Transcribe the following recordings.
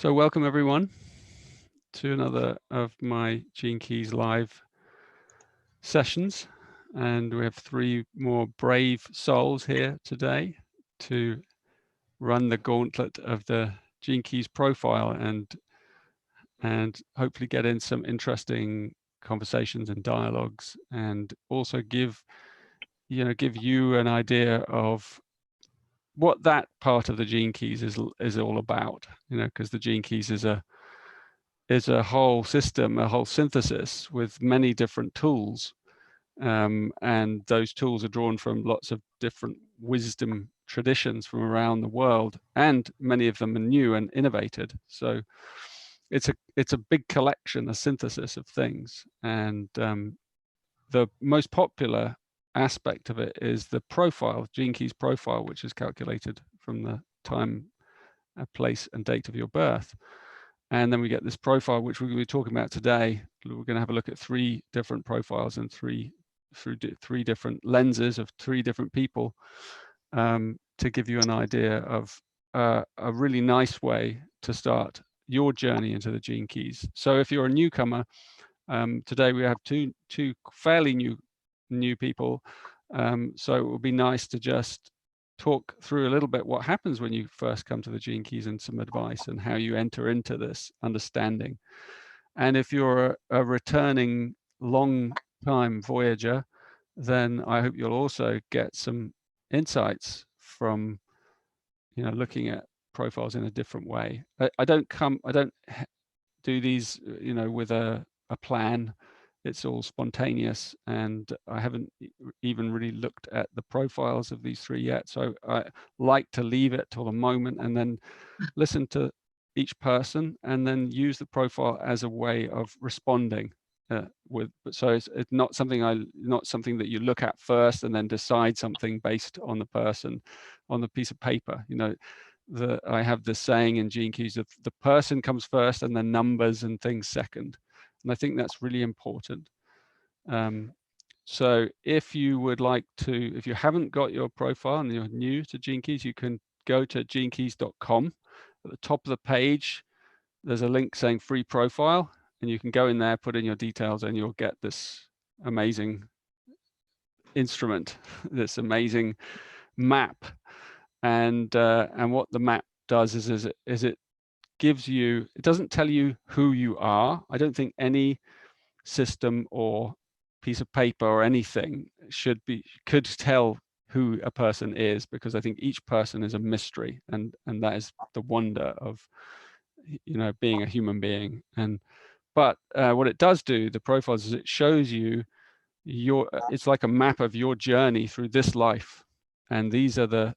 So welcome everyone to another of my Gene Keys live sessions. And we have three more brave souls here today to run the gauntlet of the Gene Keys profile and hopefully get in some interesting conversations and dialogues, and also give you an idea of what that part of the Gene Keys is all about, because the Gene Keys is a whole system, a whole synthesis with many different tools. And those tools are drawn from lots of different wisdom traditions from around the world, and many of them are new and innovated. So it's a big collection, a synthesis of things. And the most popular aspect of it is the profile, Gene Keys profile, which is calculated from the time, place, and date of your birth. And then we get this profile, which we're going to be talking about today. We're going to have a look at three different profiles and through three different lenses of three different people, to give you an idea of a really nice way to start your journey into the Gene Keys. So if you're a newcomer, today we have two fairly new people. So it would be nice to just talk through a little bit what happens when you first come to the Gene Keys, and some advice and how you enter into this understanding. And if you're a returning long time voyager, then I hope you'll also get some insights from looking at profiles in a different way. I don't do these with a plan. It's all spontaneous, and I haven't even really looked at the profiles of these three yet. So I like to leave it till the moment and then listen to each person and then use the profile as a way of responding so it's not something that you look at first and then decide something based on the person on the piece of paper. I have this saying in Gene Keys of the person comes first and then numbers and things second. And I think that's really important. So if you haven't got your profile and you're new to Gene Keys, you can go to genekeys.com. At the top of the page, there's a link saying free profile, and you can go in there, put in your details, and you'll get this amazing instrument, this amazing map. And what the map does is it gives you, it doesn't tell you who you are. I don't think any system or piece of paper or anything could tell who a person is, because I think each person is a mystery, and that is the wonder of being a human being. But what it does do, the profiles, is it shows you it's like a map of your journey through this life, and these are the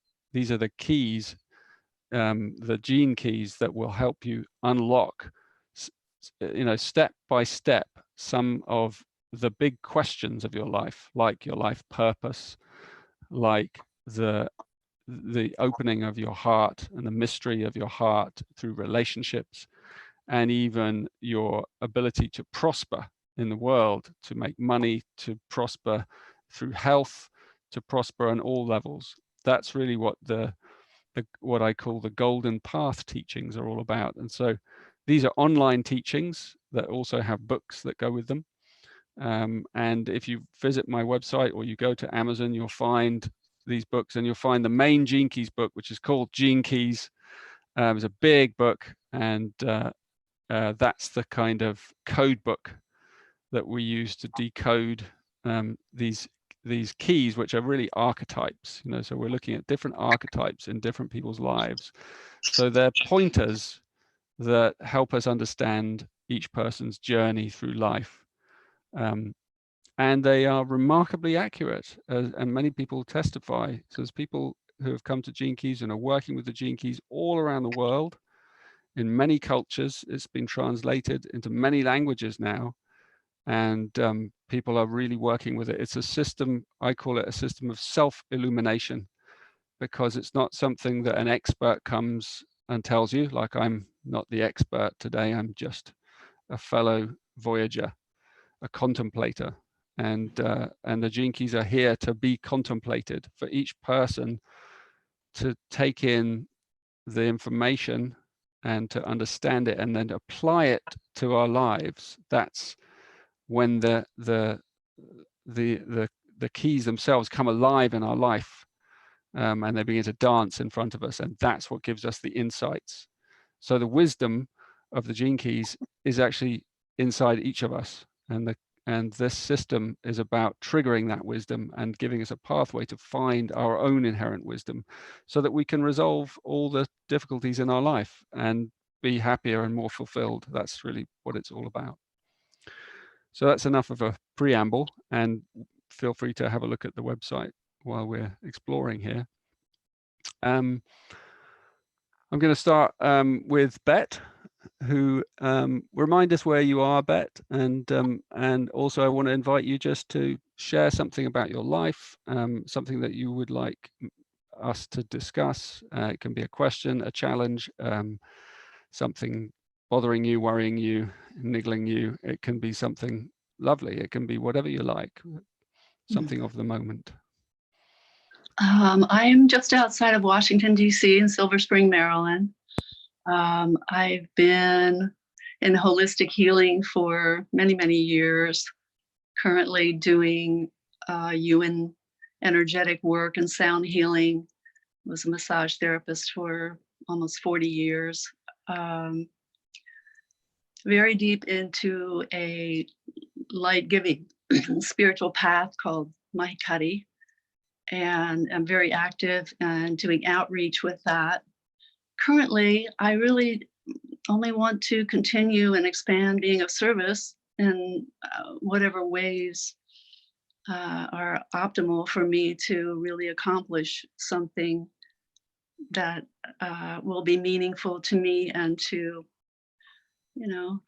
keys, the Gene Keys, that will help you unlock step by step some of the big questions of your life, like your life purpose, like the opening of your heart and the mystery of your heart through relationships, and even your ability to prosper in the world, to make money, to prosper through health, to prosper on all levels. That's really what what I call the golden path teachings are all about. And so these are online teachings that also have books that go with them. And if you visit my website or you go to Amazon, you'll find these books, and you'll find the main Gene Keys book, which is called Gene Keys. It's a big book, and that's the kind of code book that we use to decode these keys, which are really archetypes. So we're looking at different archetypes in different people's lives. So they're pointers that help us understand each person's journey through life. And they are remarkably accurate, and many people testify. So there's people who have come to Gene Keys and are working with the Gene Keys all around the world, in many cultures. It's been translated into many languages now, and people are really working with it. It's a system, I call it a system of self-illumination, because it's not something that an expert comes and tells you, like I'm not the expert today, I'm just a fellow voyager, a contemplator. And the Gene Keys are here to be contemplated, for each person to take in the information and to understand it and then apply it to our lives, that's when the keys themselves come alive in our life, and they begin to dance in front of us, and that's what gives us the insights. So the wisdom of the gene keys is actually inside each of us, and this system is about triggering that wisdom and giving us a pathway to find our own inherent wisdom, so that we can resolve all the difficulties in our life and be happier and more fulfilled. That's really what it's all about. So that's enough of a preamble, and feel free to have a look at the website while we're exploring here. I'm going to start with Bette, who remind us where you are, Bette, and also I want to invite you just to share something about your life, something that you would like us to discuss. It can be a question, a challenge, something bothering you, worrying you, niggling you. It can be something lovely. It can be whatever you like, something of the moment. I am just outside of Washington, D.C. in Silver Spring, Maryland. I've been in holistic healing for many, many years, currently doing UN energetic work and sound healing. Was a massage therapist for almost 40 years. Very deep into a light-giving spiritual path called Mahikari. And I'm very active and doing outreach with that. Currently, I really only want to continue and expand being of service in whatever ways are optimal for me to really accomplish something that will be meaningful to me and to,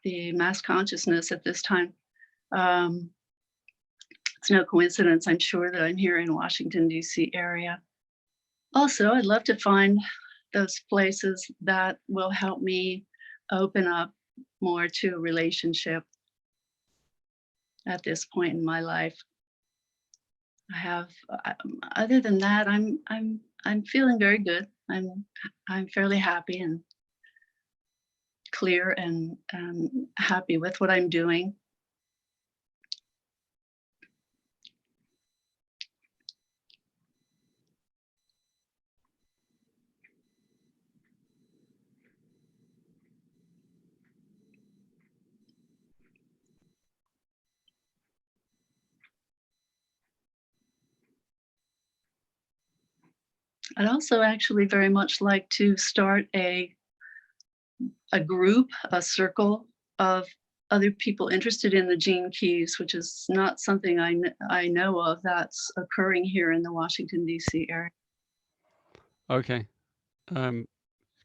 the mass consciousness at this time. It's no coincidence, I'm sure, that I'm here in Washington, D.C. area. Also, I'd love to find those places that will help me open up more to relationship at this point in my life. I have, other than that, I'm feeling very good. I'm fairly happy and clear and happy with what I'm doing. I'd also actually very much like to start a group, a circle of other people interested in the gene keys, which is not something I know of that's occurring here in the Washington, D.C. area. Okay,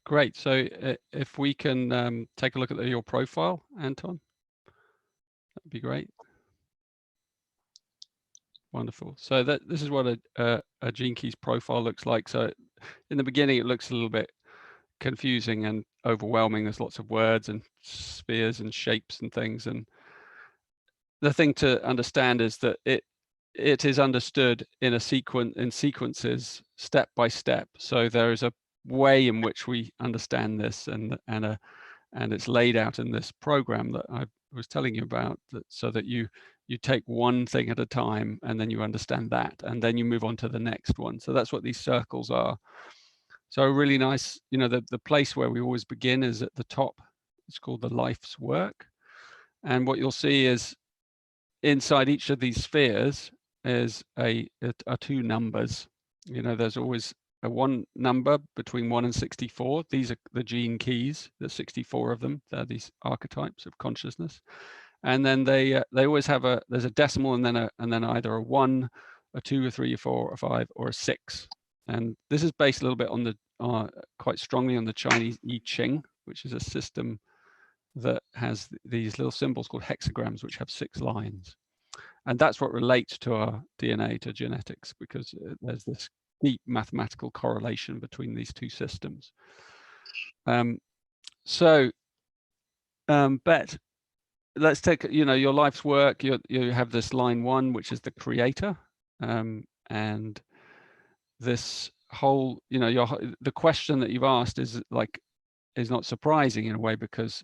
great. So if we can take a look at your profile, Anton, that'd be great. Wonderful. So this is what a gene keys profile looks like. So in the beginning, it looks a little bit confusing and overwhelming. There's lots of words and spheres and shapes and things. And the thing to understand is that it is understood in sequences, step by step. So there is a way in which we understand this, and it's laid out in this program that I was telling you about, so that you take one thing at a time, and then you understand that, and then you move on to the next one. So that's what these circles are. So really nice, the place where we always begin is at the top. It's called the life's work. And what you'll see is inside each of these spheres is are two numbers. There's always a one number between 1 and 64. These are the gene keys. There's 64 of them. They're these archetypes of consciousness. And then they always have there's a decimal, and then either a 1, a 2, a 3, a 4, a 5, or a 6. And this is based a little bit on quite strongly on the Chinese I Ching, which is a system that has these little symbols called hexagrams, which have 6 lines. And that's what relates to our DNA, to genetics, because there's this deep mathematical correlation between these two systems. Bette, let's take, your life's work. You have this line 1, which is the creator. And this whole, the question that you've asked is like, is not surprising in a way, because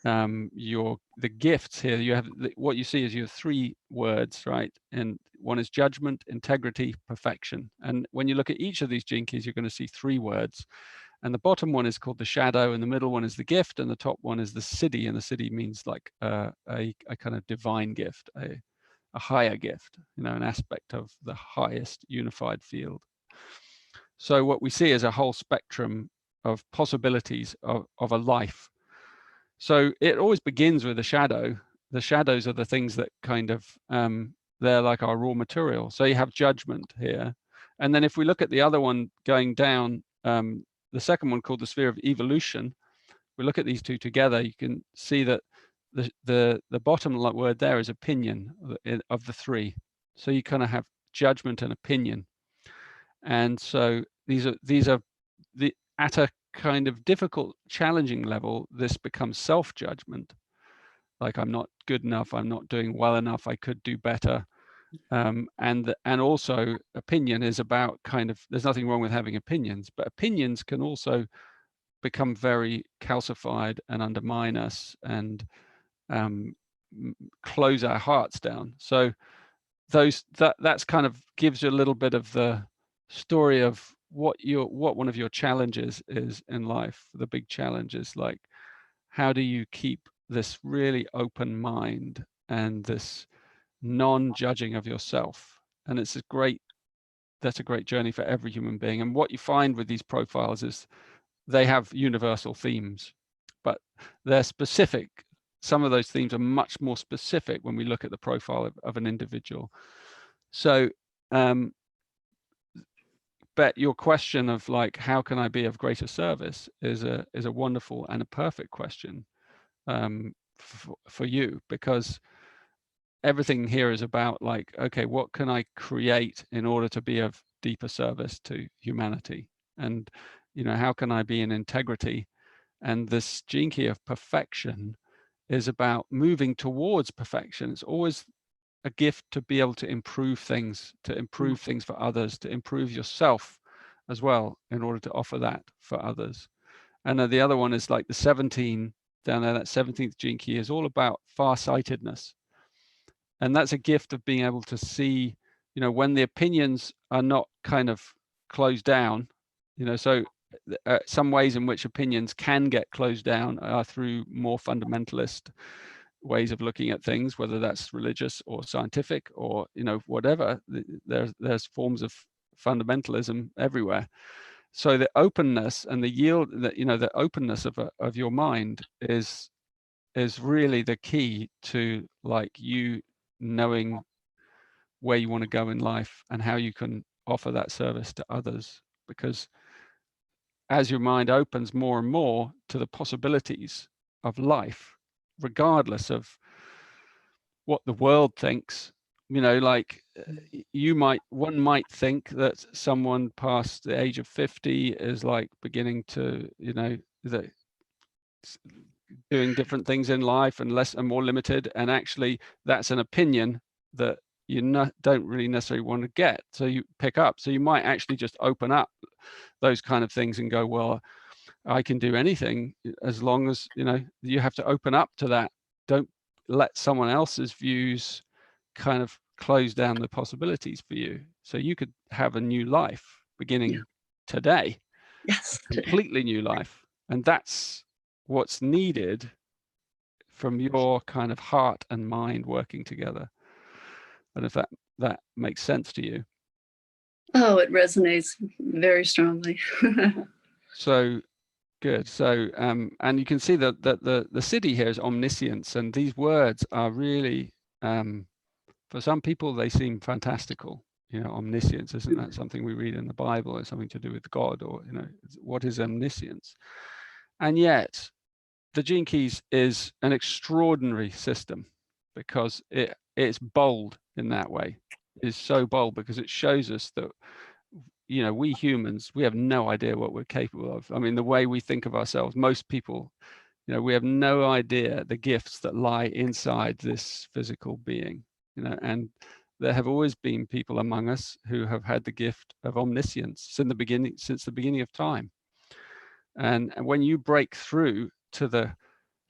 the gifts here, you have what you see is you have 3 words, right? And one is judgment, integrity, perfection. And when you look at each of these gene keys, you're going to see 3 words. And the bottom one is called the shadow, and the middle one is the gift, and the top one is the siddhi. And the siddhi means like a kind of divine gift, a higher gift, you know, an aspect of the highest unified field. So what we see is a whole spectrum of possibilities of a life. So it always begins with a shadow. The shadows are the things that kind of, they're like our raw material. So you have judgment here. And then if we look at the other one going down, the second one called the sphere of evolution, we look at these 2 together, you can see that the bottom word there is opinion of the 3. So you kind of have judgment and opinion. And so these are at a kind of difficult, challenging level, this becomes self-judgment. Like, I'm not good enough, I'm not doing well enough, I could do better. And also opinion is about kind of, there's nothing wrong with having opinions, but opinions can also become very calcified and undermine us and close our hearts down. So that's kind of gives you a little bit of the story of what one of your challenges is in life. The big challenge is like, how do you keep this really open mind and this non-judging of yourself? And that's a great journey for every human being. And what you find with these profiles is they have universal themes, but they're specific. Some of those themes are much more specific when we look at the profile of an individual. So Bette, your question of like, how can I be of greater service is a wonderful and a perfect question for you, because everything here is about like, okay, what can I create in order to be of deeper service to humanity? And, you know, how can I be in integrity? And this gene key of perfection is about moving towards perfection. It's always a gift to be able to improve things for others, to improve yourself as well, in order to offer that for others. And the other one is like the 17 down there, that 17th gene key is all about farsightedness. And that's a gift of being able to see, you know, when the opinions are not kind of closed down, you know, so some ways in which opinions can get closed down are through more fundamentalist ways of looking at things, whether that's religious or scientific or, you know, whatever. There's forms of fundamentalism everywhere. So the openness and the yield, that, you know, the openness of your mind is really the key to like you knowing where you want to go in life and how you can offer that service to others. Because as your mind opens more and more to the possibilities of life, regardless of what the world thinks, you know, like one might think that someone past the age of 50 is like beginning to, you know, doing different things in life and less and more limited. And actually that's an opinion that you don't really necessarily want to get. So you pick up, so you might actually just open up those kind of things and go, well, I can do anything, as long as, you know, you have to open up to that. Don't let someone else's views kind of close down the possibilities for you. So you could have a new life beginning today. Yes, completely new life. And that's what's needed from your kind of heart and mind working together. And if that makes sense to you. Oh, it resonates very strongly. So good. So and you can see that the siddhi here is omniscience, and these words are really for some people they seem fantastical. You know, omniscience, isn't that something we read in the Bible? It's something to do with God, or, you know, what is omniscience? And yet the Gene Keys is an extraordinary system, because it's bold in that way. It's so bold because it shows us that, you know, we humans, we have no idea what we're capable of. I mean, the way we think of ourselves, most people, you know, we have no idea the gifts that lie inside this physical being, you know. And there have always been people among us who have had the gift of omniscience since the beginning of time. And when you break through to the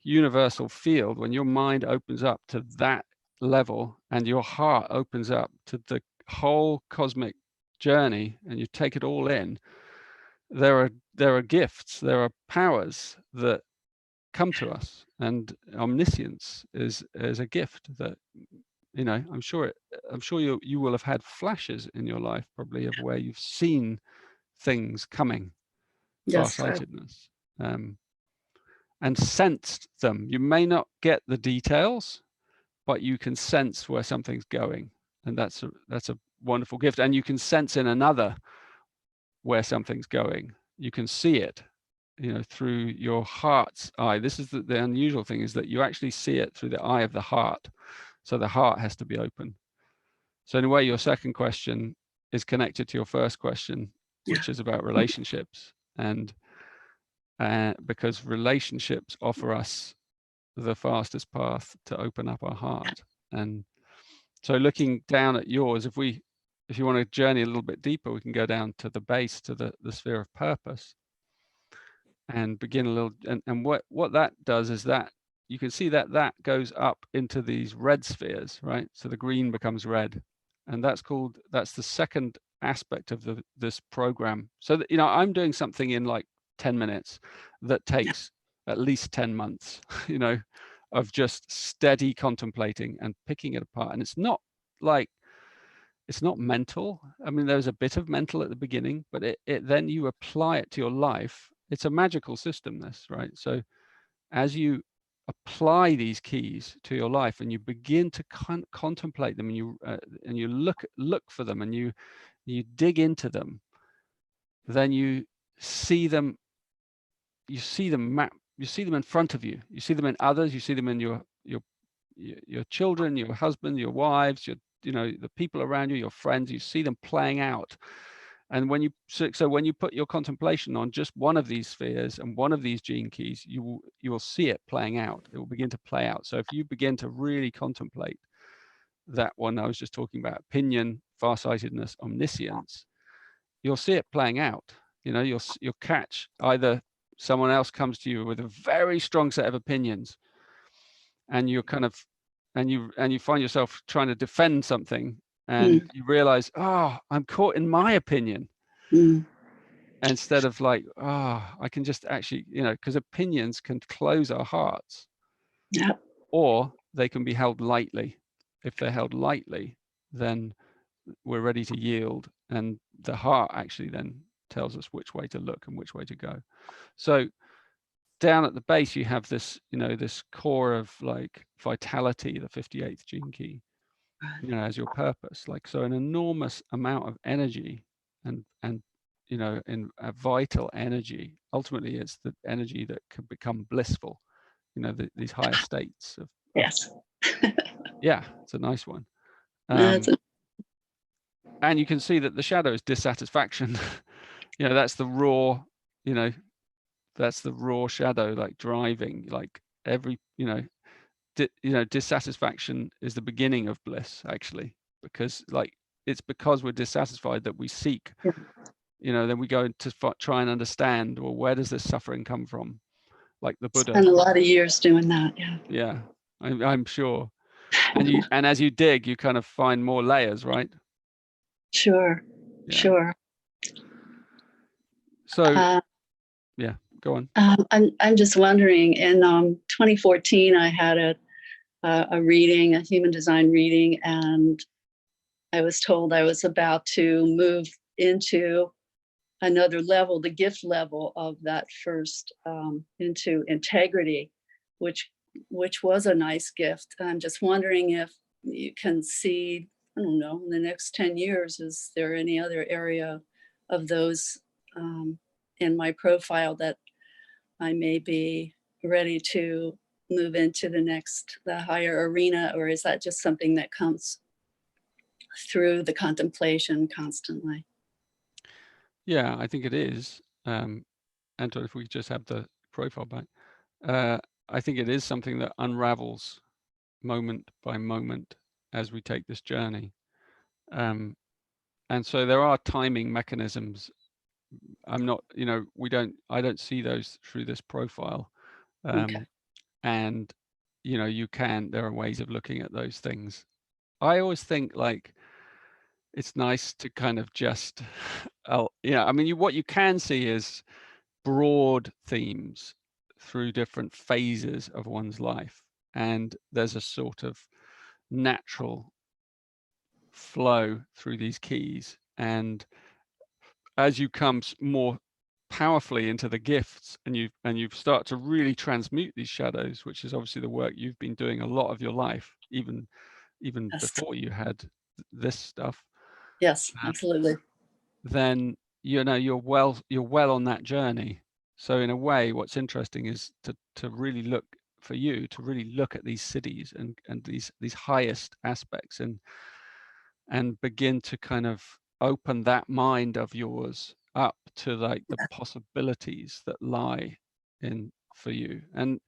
universal field, when your mind opens up to that level and your heart opens up to the whole cosmic journey and you take it all in, there are gifts, there are powers that come to us, and omniscience is a gift that, you know, I'm sure you will have had flashes in your life probably of where you've seen things coming, Yes. farsightedness, and sensed them. You may not get the details, but you can sense where something's going, and that's a wonderful gift. And you can sense in another where something's going. You can see it, you know, through your heart's eye. This is the unusual thing, is that you actually see it through the eye of the heart. So the heart has to be open. So in a way, your second question is connected to your first question, which is about relationships. And because relationships offer us the fastest path to open up our heart. And so looking down at yours, if you want to journey a little bit deeper, we can go down to the base, to the sphere of purpose, and begin a little, and what that does is that you can see that goes up into these red spheres, right? So the green becomes red, and that's the second aspect of this program. So that, you know, I'm doing something in like 10 minutes that takes at least 10 months, you know, of just steady contemplating and picking it apart. And it's not mental. I mean, there's a bit of mental at the beginning, but it then you apply it to your life. It's a magical system, this, right? So as you apply these keys to your life and you begin to contemplate them, and you look for them, and you dig into them, then you see them in front of you. You see them in others. You see them in your children, your husband, your wives, the people around you, your friends. You see them playing out. And when you put your contemplation on just one of these spheres and one of these gene keys, you will see it playing out. It will begin to play out. So if you begin to really contemplate that one I was just talking about, opinion, farsightedness, omniscience, you'll see it playing out. You know, you'll catch either someone else comes to you with a very strong set of opinions, and you're kind of, and you find yourself trying to defend something, and you realize, oh, I'm caught in my opinion, instead of like, oh, I can just actually, you know, because opinions can close our hearts, or they can be held lightly. If they're held lightly, then we're ready to yield, and the heart actually then tells us which way to look and which way to go. So down at the base, you have this, you know, this core of like vitality, the 58th gene key, you know, as your purpose. Like, so an enormous amount of energy, and you know, in a vital energy. Ultimately, it's the energy that can become blissful, you know, these higher states of. Yes. Yeah, it's a nice one. And you can see that the shadow is dissatisfaction. You know, that's the raw, you know, that's the raw shadow, like driving, like every, you know, dissatisfaction is the beginning of bliss, actually, because like, it's because we're dissatisfied that we seek, you know, then we go to try and understand, well, where does this suffering come from? Like the Buddha. Spent a lot of years doing that. Yeah, I'm sure. And as you dig, you kind of find more layers, right? Sure. So yeah, go on. I'm just wondering, in 2014, I had a reading, a human design reading, and I was told I was about to move into another level, the gift level of that first, into integrity, which was a nice gift. I'm just wondering if you can see, I don't know, in the next 10 years, is there any other area of those in my profile that I may be ready to move into the higher arena, or is that just something that comes through the contemplation constantly? Yeah, I think it is. Anton, if we just have the profile back, I think it is something that unravels moment by moment as we take this journey. And so there are timing mechanisms I'm not, you know, I don't see those through this profile. Okay. And, you know, there are ways of looking at those things. I always think like, it's nice to kind of just, I mean, what you can see is broad themes through different phases of one's life. And there's a sort of natural flow through these keys. And as you come more powerfully into the gifts, and you start to really transmute these shadows, which is obviously the work you've been doing a lot of your life, even Yes. before you had this stuff, Yes, absolutely. then you know you're well on that journey. So in a way, what's interesting is to really look for you to really look at these cities and these highest aspects and begin to kind of open that mind of yours up to like the possibilities that lie in for you. And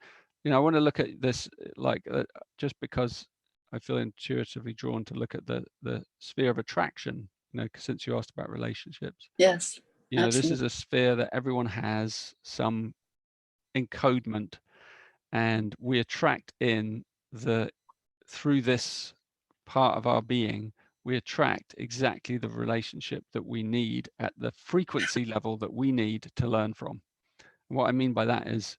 you know, I want to look at this like just because I feel intuitively drawn to look at the sphere of attraction, you know, since you asked about relationships. Yes, You know, this is absolutely. a sphere that everyone has some encodement, and we attract through this part of our being, we attract exactly the relationship that we need at the frequency level that we need to learn from. And what I mean by that is,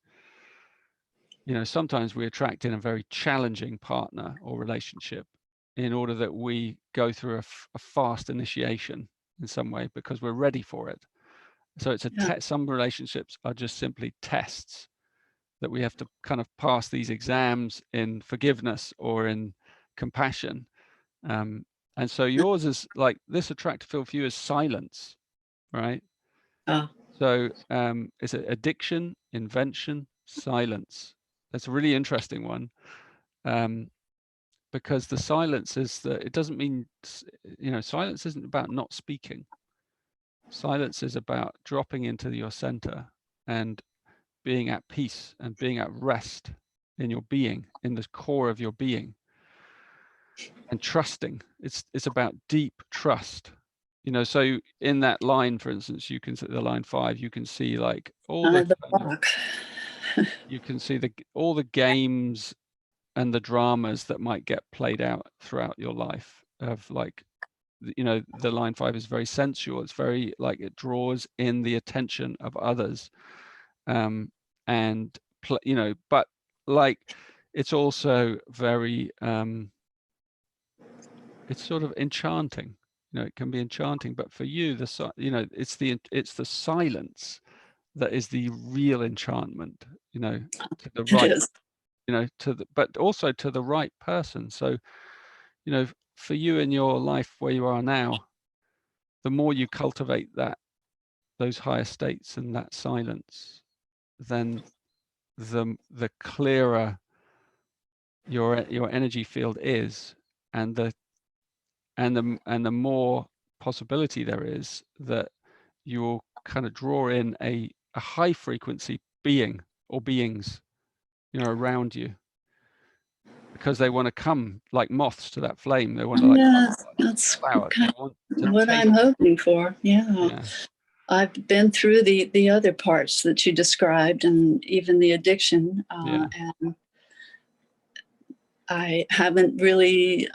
you know, sometimes we attract in a very challenging partner or relationship in order that we go through a fast initiation in some way because we're ready for it. So it's a test. Some relationships are just simply tests that we have to kind of pass these exams in forgiveness or in compassion. And so yours is like this attractive field for you is silence, right? Oh, So it's addiction, invention, silence. That's a really interesting one, because the silence is that it doesn't mean, you know, silence isn't about not speaking. Silence is about dropping into your center and being at peace and being at rest in your being, in the core of your being, and trusting. It's about deep trust. You know, so in that line, for instance, you can see the line 5, you can see like all the the kind of, block. you can see all the games and the dramas that might get played out throughout your life of like, you know, the line 5 is very sensual. It's very like it draws in the attention of others, and you know, but like it's also very it's sort of enchanting. You know, it can be enchanting, but for you, you know, it's the silence that is the real enchantment. You know, to the It right, is. you know, but also to the right person. So, you know, for you in your life where you are now, the more you cultivate those higher states and that silence, then the clearer your energy field is, and the more possibility there is that you'll kind of draw in a high frequency being or beings, you know, around you, because they want to come like moths to that flame. They want to like come Yes, like that's flower. They want to what taste. I'm hoping for. Yeah. Yeah. I've been through the other parts that you described, and even the addiction, Yeah. and I haven't really,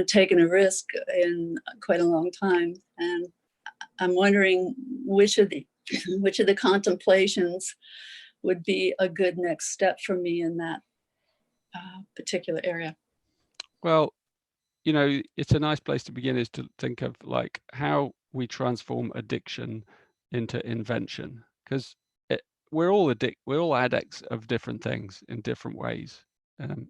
taken a risk in quite a long time. And I'm wondering which of the which of the contemplations would be a good next step for me in that particular area. Well, you know, it's a nice place to begin is to think of like how we transform addiction into invention, because we're all addicts of different things in different ways.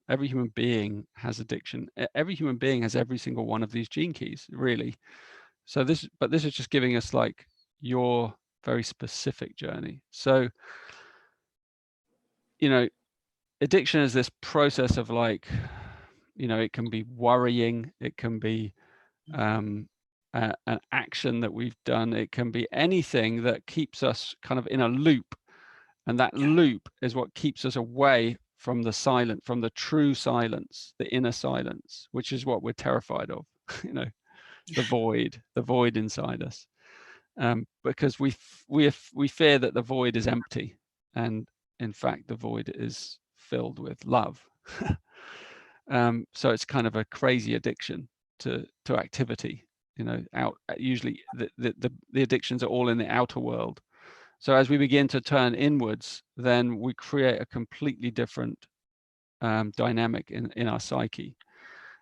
Every human being has addiction. Every human being has every single one of these gene keys, really. So this is just giving us like your very specific journey. So, you know, addiction is this process of like, you know, it can be worrying, it can be an action that we've done, it can be anything that keeps us kind of in a loop, and that loop is what keeps us away from the true silence, the inner silence, which is what we're terrified of. You know, the void inside us. because we fear that the void is empty, and in fact the void is filled with love. So it's kind of a crazy addiction to activity, you know. Usually the addictions are all in the outer world. So as we begin to turn inwards, then we create a completely different dynamic in our psyche,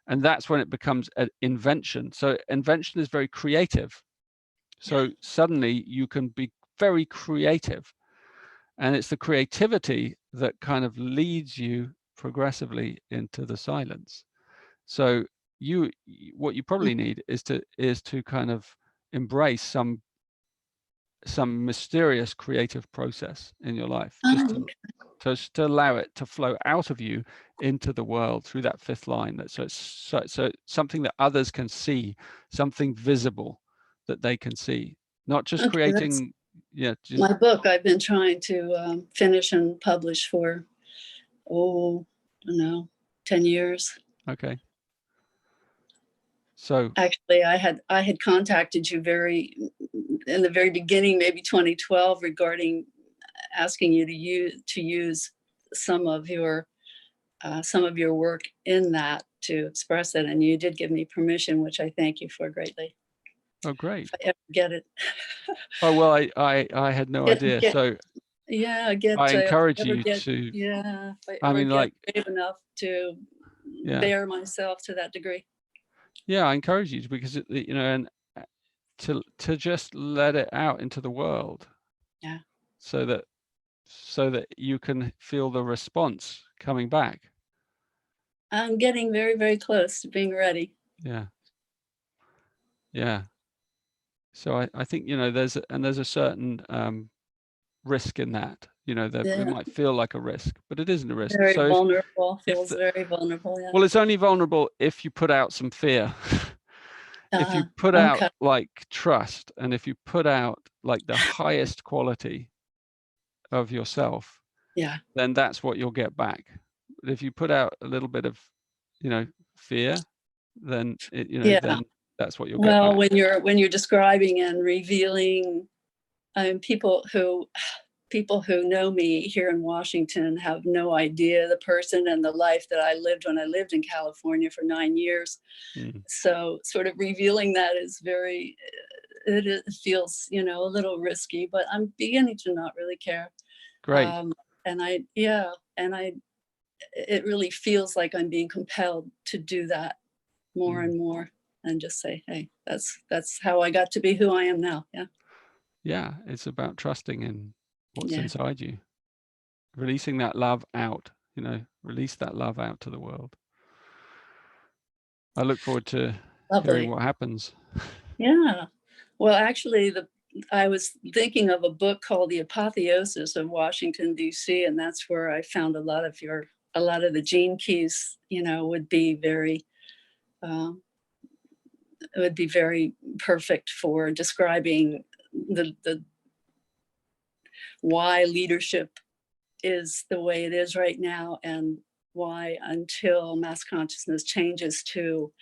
and that's when it becomes an invention. So invention is very creative. So suddenly you can be very creative, and it's the creativity that kind of leads you progressively into the silence. So what you probably need is to kind of embrace some mysterious creative process in your life, just to allow it to flow out of you into the world through that fifth line. So it's something that others can see, something visible that they can see, not just creating. Yeah, my book I've been trying to finish and publish for, I don't know, 10 years. Okay. So actually I had contacted you in the very beginning, maybe 2012, regarding asking you to use some of your work in that to express it, and you did give me permission, which I thank you for greatly. Oh, great. If I ever get it. Oh, well, I had no idea. So yeah, I encourage you to. Yeah, if I mean, like, brave enough to bear myself to that degree. Yeah, I encourage you to, because you know, and to just let it out into the world. Yeah. So that you can feel the response coming back. I'm getting very, very close to being ready. Yeah. Yeah. So I think, you know, there's a certain risk in that, you know, that it might feel like a risk, but it isn't a risk. Very So vulnerable, feels very vulnerable. Yeah. Well, it's only vulnerable if you put out some fear. If you put out like trust, and if you put out like the highest quality of yourself, then that's what you'll get back. But if you put out a little bit of, you know, fear, then then that's what you'll get back. Well, when you're describing and revealing, people who know me here in Washington have no idea the person and the life that I lived when I lived in California for 9 years. So sort of revealing that is it feels, you know, a little risky, but I'm beginning to not really care. Great. It really feels like I'm being compelled to do that more and more, and just say, hey, that's how I got to be who I am now. Yeah, it's about trusting in what's inside you, releasing that love out, you know, release that love out to the world. I look forward to hearing what happens. Yeah. Well, actually, I was thinking of a book called The Apotheosis of Washington, D.C., and that's where I found a lot of the gene keys, you know, would be very perfect for describing the why leadership is the way it is right now, and why, until mass consciousness changes to,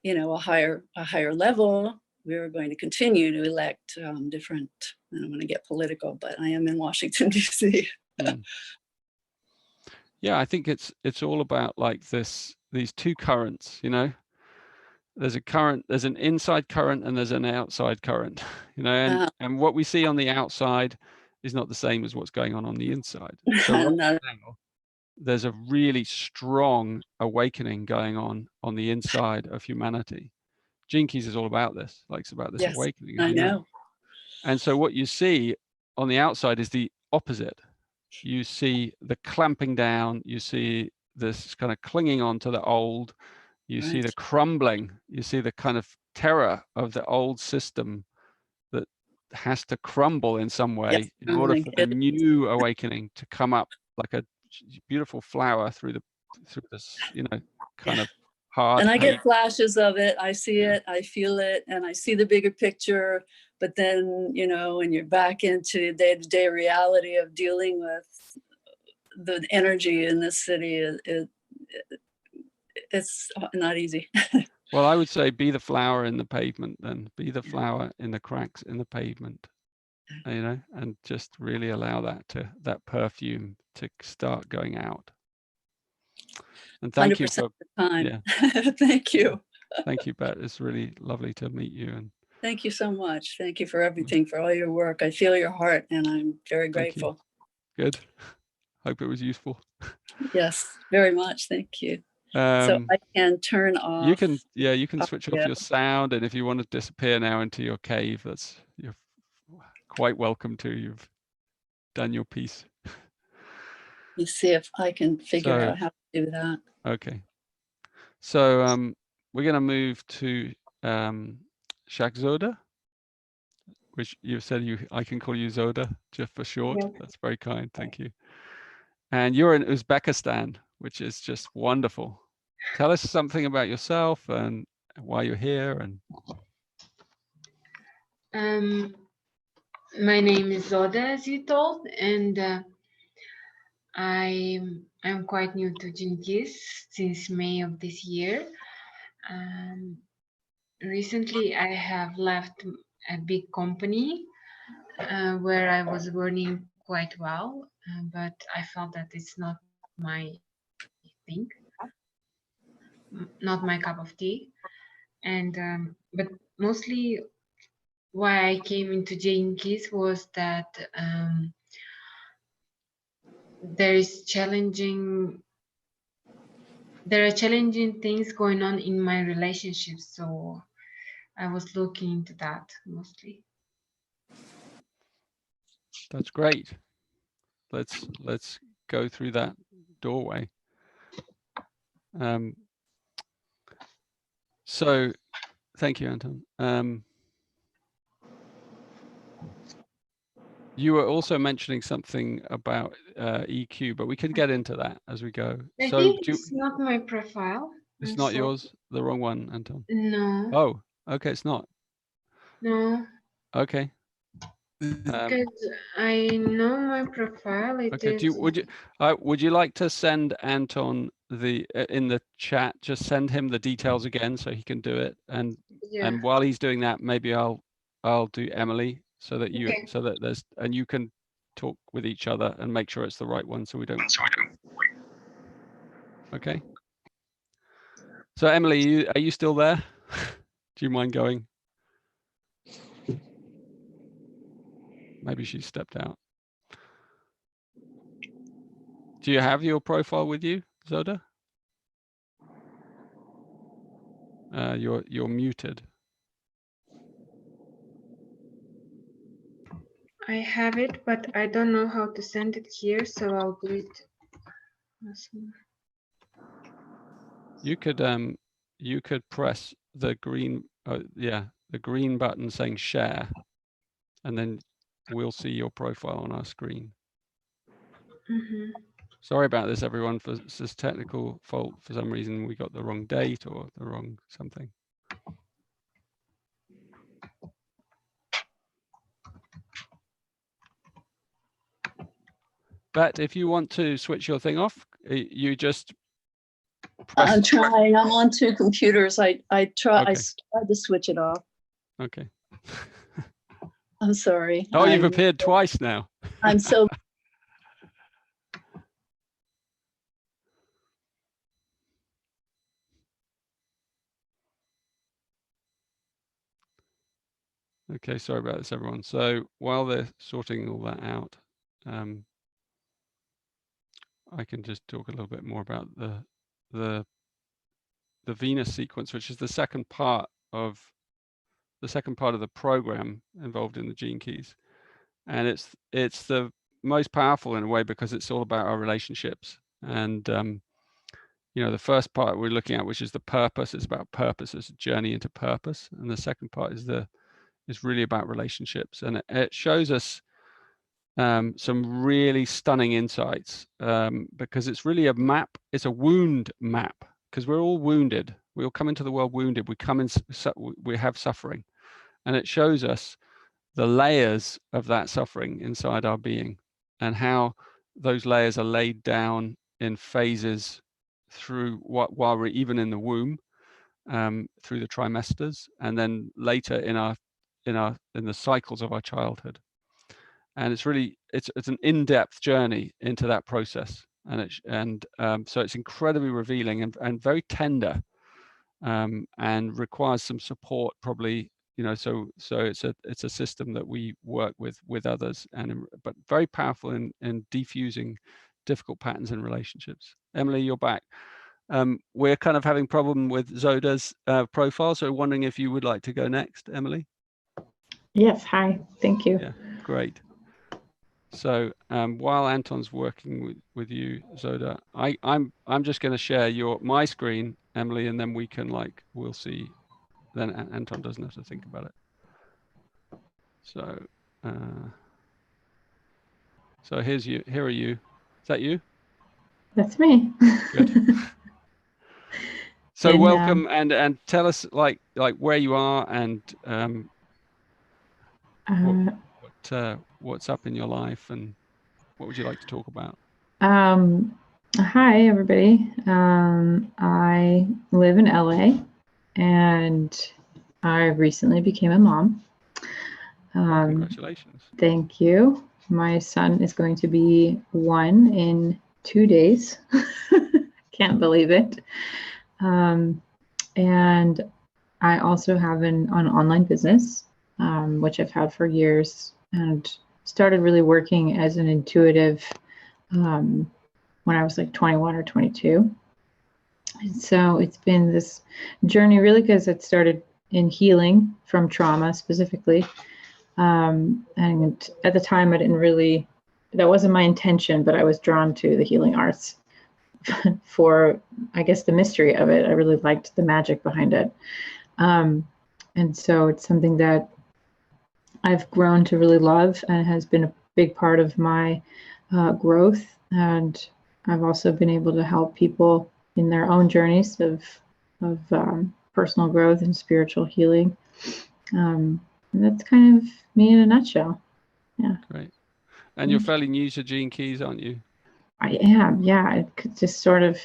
you know, a higher level, we're going to continue to elect different. I don't want to get political, but I am in Washington, D.C. Yeah, I think it's all about like these two currents, you know. There's an inside current and there's an outside current, you know, and what we see on the outside is not the same as what's going on the inside. So right now, there's a really strong awakening going on the inside of humanity. Gene Keys is all about this, like it's about this awakening. I know. And so what you see on the outside is the opposite. You see the clamping down, you see this kind of clinging on to the old, you see the crumbling, you see the kind of terror of the old system that has to crumble in some way in order for the new awakening to come up like a beautiful flower through this, you know, kind of hard. And I get flashes of it. I see it, I feel it, and I see the bigger picture. But then, you know, when you're back into day-to-day reality of dealing with the energy in this city, it's not easy. Well, I would say be the flower in the pavement, then be the flower in the cracks in the pavement, you know, and just really allow that perfume to start going out. And thank you for time. yeah. Thank you. Thank you, Bette. It's really lovely to meet you. And thank you so much. Thank you for everything, for all your work. I feel your heart, and I'm very grateful. Good. Hope it was useful. Yes, very much. Thank you. So I can turn off. You can, yeah, you can switch off your sound, and if you want to disappear now into your cave, you're quite welcome to. You've done your piece. Let me see if I can figure out how to do that. Okay. So we're going to move to Shak-Zoda, which you said I can call you Zoda just for short. Yeah. That's very kind. Thank you. And you're in Uzbekistan, which is just wonderful. Tell us something about yourself and why you're here. And my name is Zoda, as you told, and I'm quite new to Gene Keys since May of this year. Recently, I have left a big company where I was earning quite well, but I felt that it's not my thing, not my cup of tea. And but mostly why I came into Gene Keys was that there are challenging things going on in my relationships, so I was looking into that mostly. That's great. Let's go through that doorway. So thank you, Anton. You were also mentioning something about EQ, but we can get into that as we go. I think it's not my profile. It's not yours? The wrong one, Anton? No. Oh, okay, it's not. No. Okay. Because I know my profile. Would you like to send Anton in the chat? Just send him the details again so he can do it. And while he's doing that, maybe I'll do Emily so that you can talk with each other and make sure it's the right one so we don't. Okay. So Emily, are you still there? Do you mind going? Maybe she stepped out. Do you have your profile with you, Zoda? You're muted. I have it, but I don't know how to send it here, so I'll do it. You could press the green, the green button saying share, and then we'll see your profile on our screen. Sorry about this, everyone. For this technical fault, for some reason we got the wrong date or the wrong something. Bette, if you want to switch your thing off, you just press. I'm trying. I'm on two computers. I tried to switch it off. Okay. I'm sorry. Oh, you've appeared twice now. I'm so. Okay, sorry about this, everyone. So while they're sorting all that out, I can just talk a little bit more about the Venus sequence, which is the second part of the program involved in the Gene Keys, and it's the most powerful in a way because it's all about our relationships. And you know, the first part we're looking at, which is the purpose, is about purpose, it's a journey into purpose, and the second part is really about relationships, and it shows us some really stunning insights because it's really a map. It's a wound map because we're all wounded. We all come into the world wounded. We have suffering, and it shows us the layers of that suffering inside our being and how those layers are laid down in phases through while we're even in the womb, through the trimesters, and then later in the cycles of our childhood. And it's really it's an in-depth journey into that process, and so it's incredibly revealing and very tender, and requires some support probably, you know, so it's a system that we work with others, but very powerful in defusing difficult patterns in relationships. Emily, you're back. We're kind of having problem with Zoda's profile, so wondering if you would like to go next, Emily. Yes, hi, thank you. Yeah, great. So while Anton's working with you, Zoda, I'm just going to share my screen, Emily, and then we'll see. Then Anton doesn't have to think about it. So so here are you. Is that you? That's me. Good. So And, welcome, and tell us like where you are and what's up in your life, and what would you like to talk about? Hi, everybody. I live in LA, and I recently became a mom. Congratulations. Thank you. My son is going to be 1 in 2 days. Can't believe it. And I also have an online business, which I've had for years, and started really working as an intuitive when I was like 21 or 22. And so it's been this journey really because it started in healing from trauma specifically. And at the time I didn't really, that wasn't my intention, but I was drawn to the healing arts for, I guess, the mystery of it. I really liked the magic behind it. And so it's something that I've grown to really love and has been a big part of my growth. And I've also been able to help people in their own journeys of personal growth and spiritual healing. And that's kind of me in a nutshell. Yeah. Great. And you're fairly new to Gene Keys, aren't you? I am. Yeah. It could just sort of,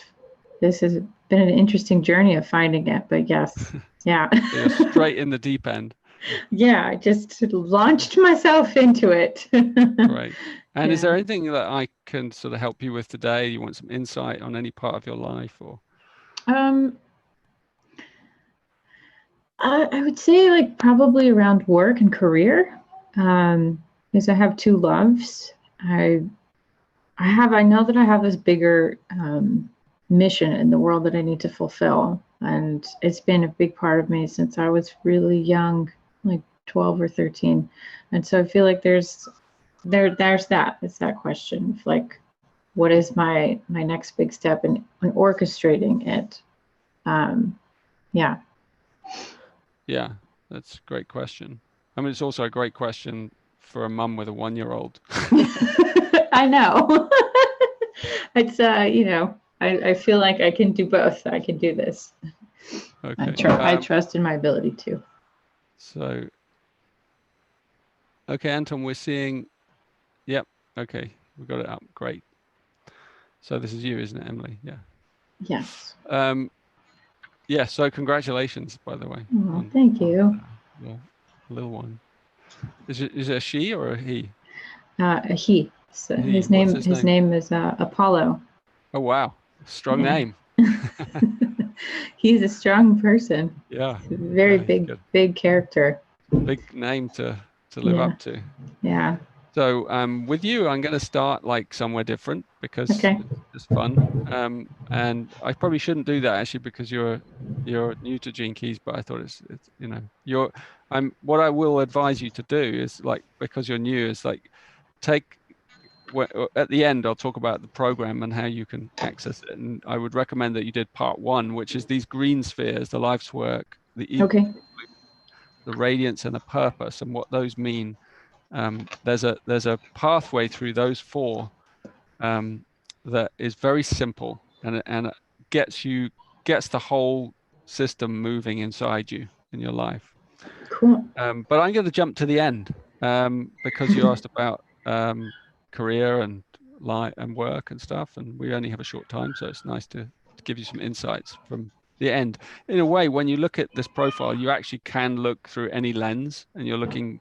this has been an interesting journey of finding it, but yes. Yeah. So you're straight in the deep end. Yeah. I just launched myself into it. Right. And is there Yeah. anything that I can sort of help you with today? You want some insight on any part of your life, or? I would say like probably around work and career, because I have 2 loves. I know that I have this bigger mission in the world that I need to fulfill, and it's been a big part of me since I was really young, like 12 or 13. And so I feel like there's that. It's that question of like, what is my next big step in orchestrating it? Yeah. Yeah, that's a great question. I mean, it's also a great question for a mum with a 1-year-old. I know. It's you know, I feel like I can do both. I can do this. Okay. I trust in my ability to. So, okay, Anton, we're seeing. Yep. Okay, we got it up. Great. So this is you, isn't it, Emily? Yeah. Yes. Yeah. So congratulations, by the way. Oh, thank you. Yeah, little one. Is it a she or a he? A he. So He. his What's name is Apollo. Oh wow, strong name. He's a strong person. Yeah. He's a very big character. Big name to live up to. Yeah. So with you, I'm going to start like somewhere different because it's fun. And I probably shouldn't do that actually because you're new to Gene Keys, but I thought it's you know what I will advise you to do is like, because you're new, is like at the end I'll talk about the program and how you can access it, and I would recommend that you did part 1, which is these green spheres, the life's work, the radiance and the purpose, and what those mean. There's a pathway through those 4 that is very simple, and it gets the whole system moving inside you in your life. Cool. But I'm going to jump to the end because you asked about career and life and work and stuff, and we only have a short time, so it's nice to give you some insights from the end. In a way, when you look at this profile, you actually can look through any lens, and you're looking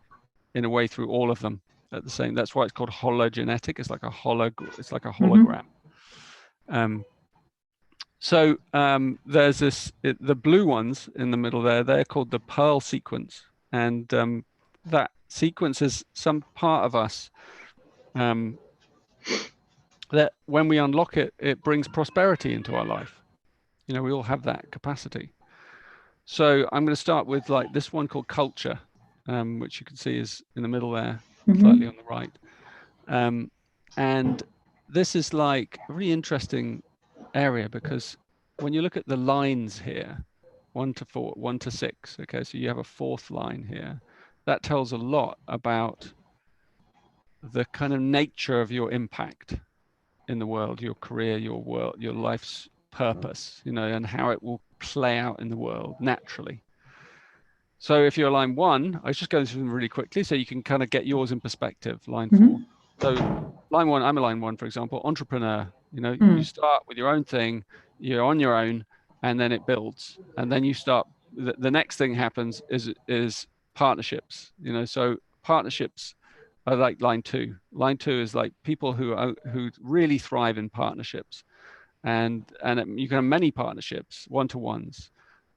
in a way through all of them at the same. That's why it's called hologenetic. It's like a hologram. So there's the blue ones in the middle there. They're called the Pearl sequence, and that sequence is some part of us that when we unlock it, it brings prosperity into our life. You know, we all have that capacity. So I'm going to start with like this one called culture, which you can see is in the middle there, slightly on the right. And this is like a really interesting area, because when you look at the lines here, 1 to 4, 1 to 6, okay, so you have a fourth line here. That tells a lot about the kind of nature of your impact in the world, your career, your world, your life's purpose, you know, and how it will play out in the world naturally. So if you're line 1, I was just going through them really quickly so you can kind of get yours in perspective. Line 4. So line 1, I'm a line 1, for example, entrepreneur. You know, you start with your own thing, you're on your own, and then it builds, and then you start. The next thing happens is partnerships. You know, so partnerships are like line 2. Line 2 is like people who really thrive in partnerships, and you can have many partnerships, one-to-ones,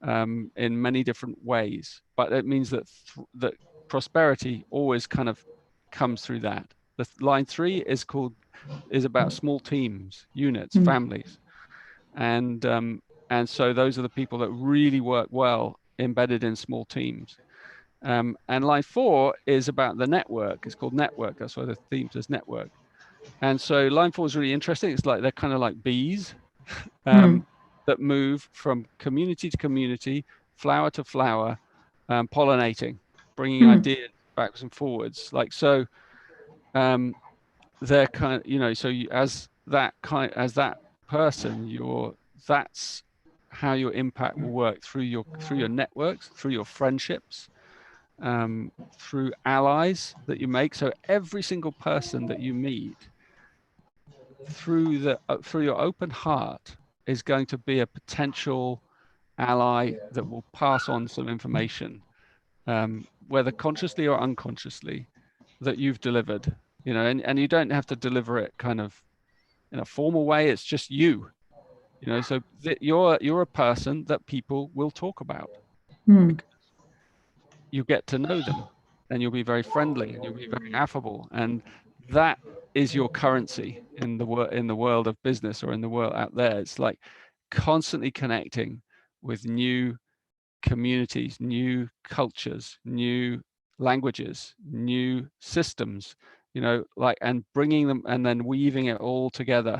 in many different ways. But it means that that prosperity always kind of comes through that. The line 3 is about small teams, units, families, and so those are the people that really work well embedded in small teams. And line 4 is about the network. It's called network. That's why the theme says network. And so line 4 is really interesting. It's like they're kind of like bees that move from community to community, flower to flower, pollinating, bringing ideas backwards and forwards. Like so, they're kind of, you know, so you, as that person, that's how your impact will work through your networks, through your friendships, through allies that you make. So every single person that you meet through your open heart is going to be a potential ally that will pass on some information, whether consciously or unconsciously, that you've delivered. You know, and you don't have to deliver it kind of in a formal way. It's just you know, so you're a person that people will talk about. You get to know them, and you'll be very friendly, and you'll be very affable, and that is your currency in the world of business, or in the world out there. It's like constantly connecting with new communities, new cultures, new languages, new systems, you know, like, and bringing them and then weaving it all together.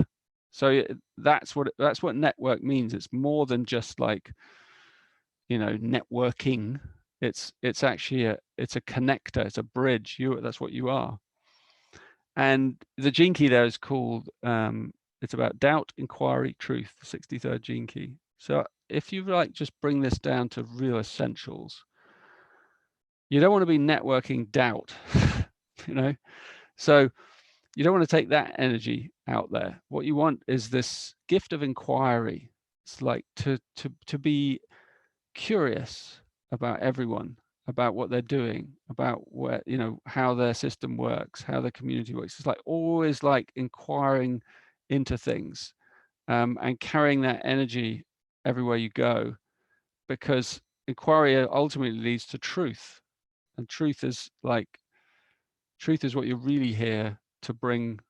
So that's what network means. It's more than just like, you know, networking. It's actually it's a connector, it's a bridge. That's what you are. And the gene key there is called it's about doubt, inquiry, truth, the 63rd gene key. So if you like just bring this down to real essentials, you don't want to be networking doubt, you know, so you don't want to take that energy out there. What you want is this gift of inquiry. It's like to be curious about everyone, about what they're doing, about where, you know, how their system works, how their community works. It's like always like inquiring into things, and carrying that energy everywhere you go, because inquiry ultimately leads to truth, and truth is what you're really here to bring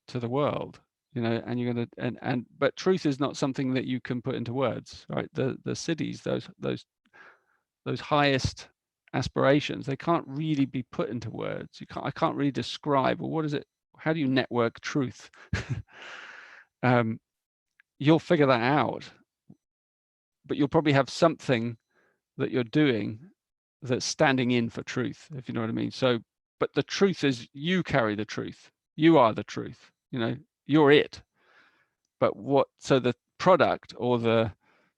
to the world, you know. And you're gonna but truth is not something that you can put into words, right? The cities, those highest aspirations, they can't really be put into words. I can't really describe, well, what is it? How do you network truth? You'll figure that out, but you'll probably have something that you're doing that's standing in for truth, if you know what I mean. So, but the truth is, you carry the truth. You are the truth, you know, you're it. But so the product or the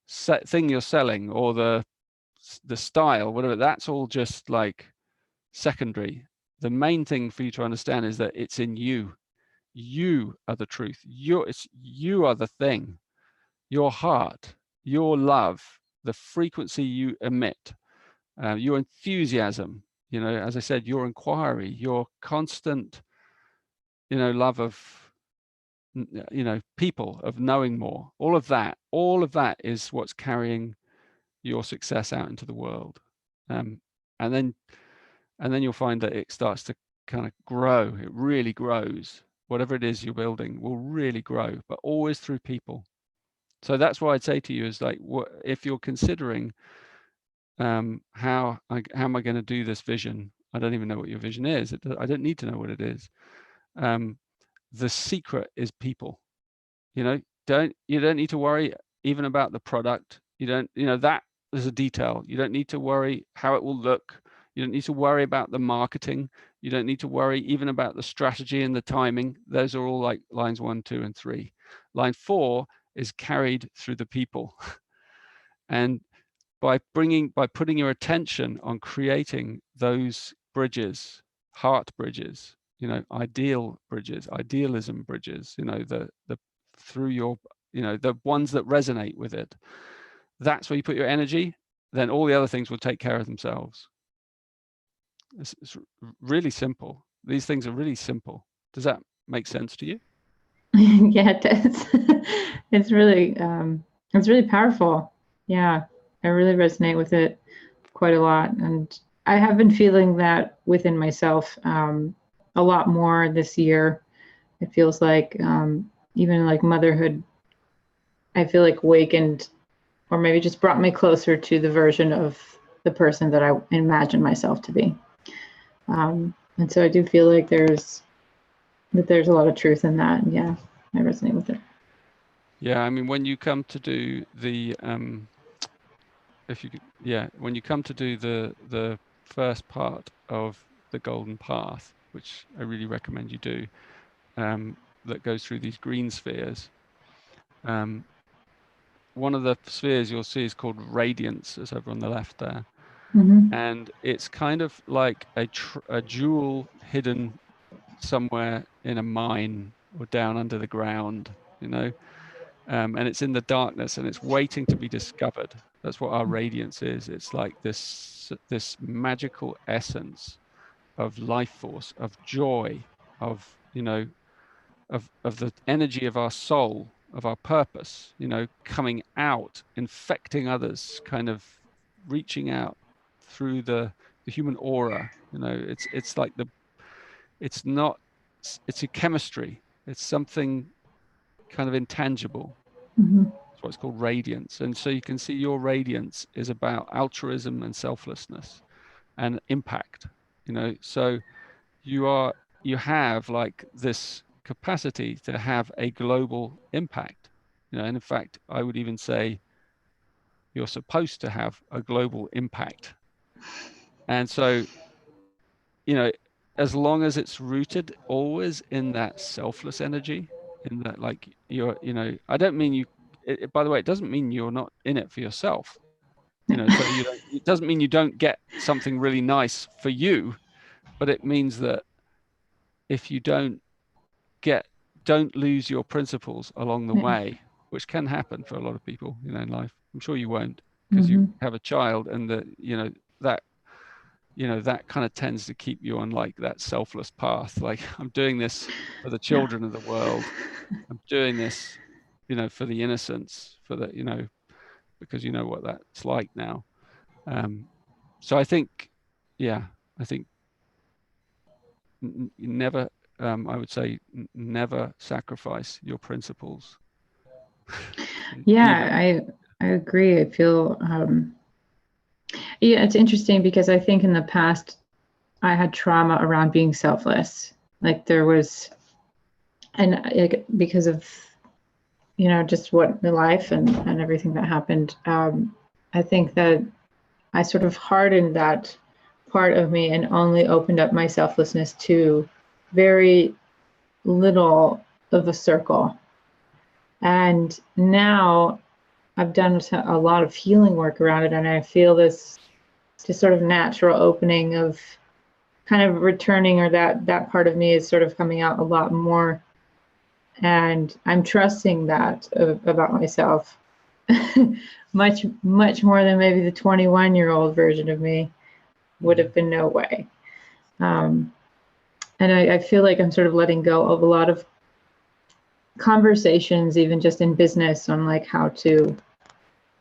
thing you're selling, or the style, whatever, that's all just like secondary. The main thing for you to understand is that it's in you. You are the truth. You are the thing. Your heart your love, the frequency you emit, your enthusiasm, you know, as I said, your inquiry, your constant, you know, love of, you know, people, of knowing more, all of that is what's carrying your success out into the world. And then you'll find that it starts to kind of grow. It really grows. Whatever it is you're building will really grow, but always through people. So that's what I'd say to you is like, what if you're considering how am I going to do this vision? I don't even know what your vision is. I don't need to know what it is. The secret is people. You know, you don't need to worry even about the product. You don't, you know, that is a detail. You don't need to worry how it will look. You don't need to worry about the marketing. You don't need to worry even about the strategy and the timing. Those are all like lines 1, 2, and 3. Line 4 is carried through the people. And by putting your attention on creating those bridges, heart bridges, you know, ideal bridges, idealism bridges, you know, the through your, you know, the ones that resonate with it. That's where you put your energy, then all the other things will take care of themselves. It's really simple. These things are really simple. Does that make sense to you? Yeah, it does. It's really powerful. Yeah, I really resonate with it quite a lot. And I have been feeling that within myself a lot more this year. It feels like even like motherhood, I feel like awakened, or maybe just brought me closer to the version of the person that I imagine myself to be. And so I do feel like there's a lot of truth in that. And yeah, I resonate with it. Yeah, I mean, when you come to do the when you come to do the first part of the Golden Path, which I really recommend you do, that goes through these green spheres. One of the spheres you'll see is called radiance, it's over on the left there. Mm-hmm. And it's kind of like a jewel hidden somewhere in a mine or down under the ground, you know, and it's in the darkness and it's waiting to be discovered. That's what our radiance is. It's like this magical essence of life force, of joy, of, you know, of the energy of our soul, of our purpose, you know, coming out, infecting others, kind of reaching out through the human aura. You know, it's like it's a chemistry. It's something kind of intangible. Mm-hmm. That's what it's called, radiance. And so you can see your radiance is about altruism and selflessness and impact, you know. So you have like this capacity to have a global impact, you know, and in fact, I would even say you're supposed to have a global impact. And so, you know, as long as it's rooted always in that selfless energy, in that, like, you know, I don't mean you, by the way, it doesn't mean you're not in it for yourself, you know, so it doesn't mean you don't get something really nice for you, but it means that if you don't lose your principles along the Yeah. way, which can happen for a lot of people, you know, in life. I'm sure you won't, because Mm-hmm. you have a child, and that kind of tends to keep you on like that selfless path. Like, I'm doing this for the children of the world. I'm doing this, you know, for the innocents, for the, you know, because you know what that's like now. So I think, I think never, I would say never sacrifice your principles. Yeah, I agree. I feel yeah, it's interesting because I think in the past I had trauma around being selfless. Like there was, and like, because of, you know, just what the life and everything that happened. I think that I sort of hardened that part of me and only opened up my selflessness to very little of a circle. And now I've done a lot of healing work around it, and I feel this just sort of natural opening of kind of returning, or that part of me is sort of coming out a lot more. And I'm trusting that about myself. much more than maybe the 21-year-old version of me would have been no way. And I feel like I'm sort of letting go of a lot of conversations, even just in business, on like how to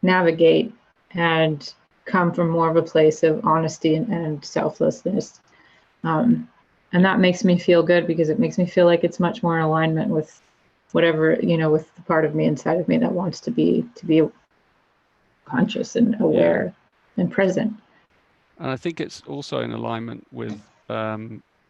navigate and come from more of a place of honesty and selflessness. And that makes me feel good, because it makes me feel like it's much more in alignment with whatever, with the part of me inside of me that wants to be conscious and aware and present. And I think it's also in alignment with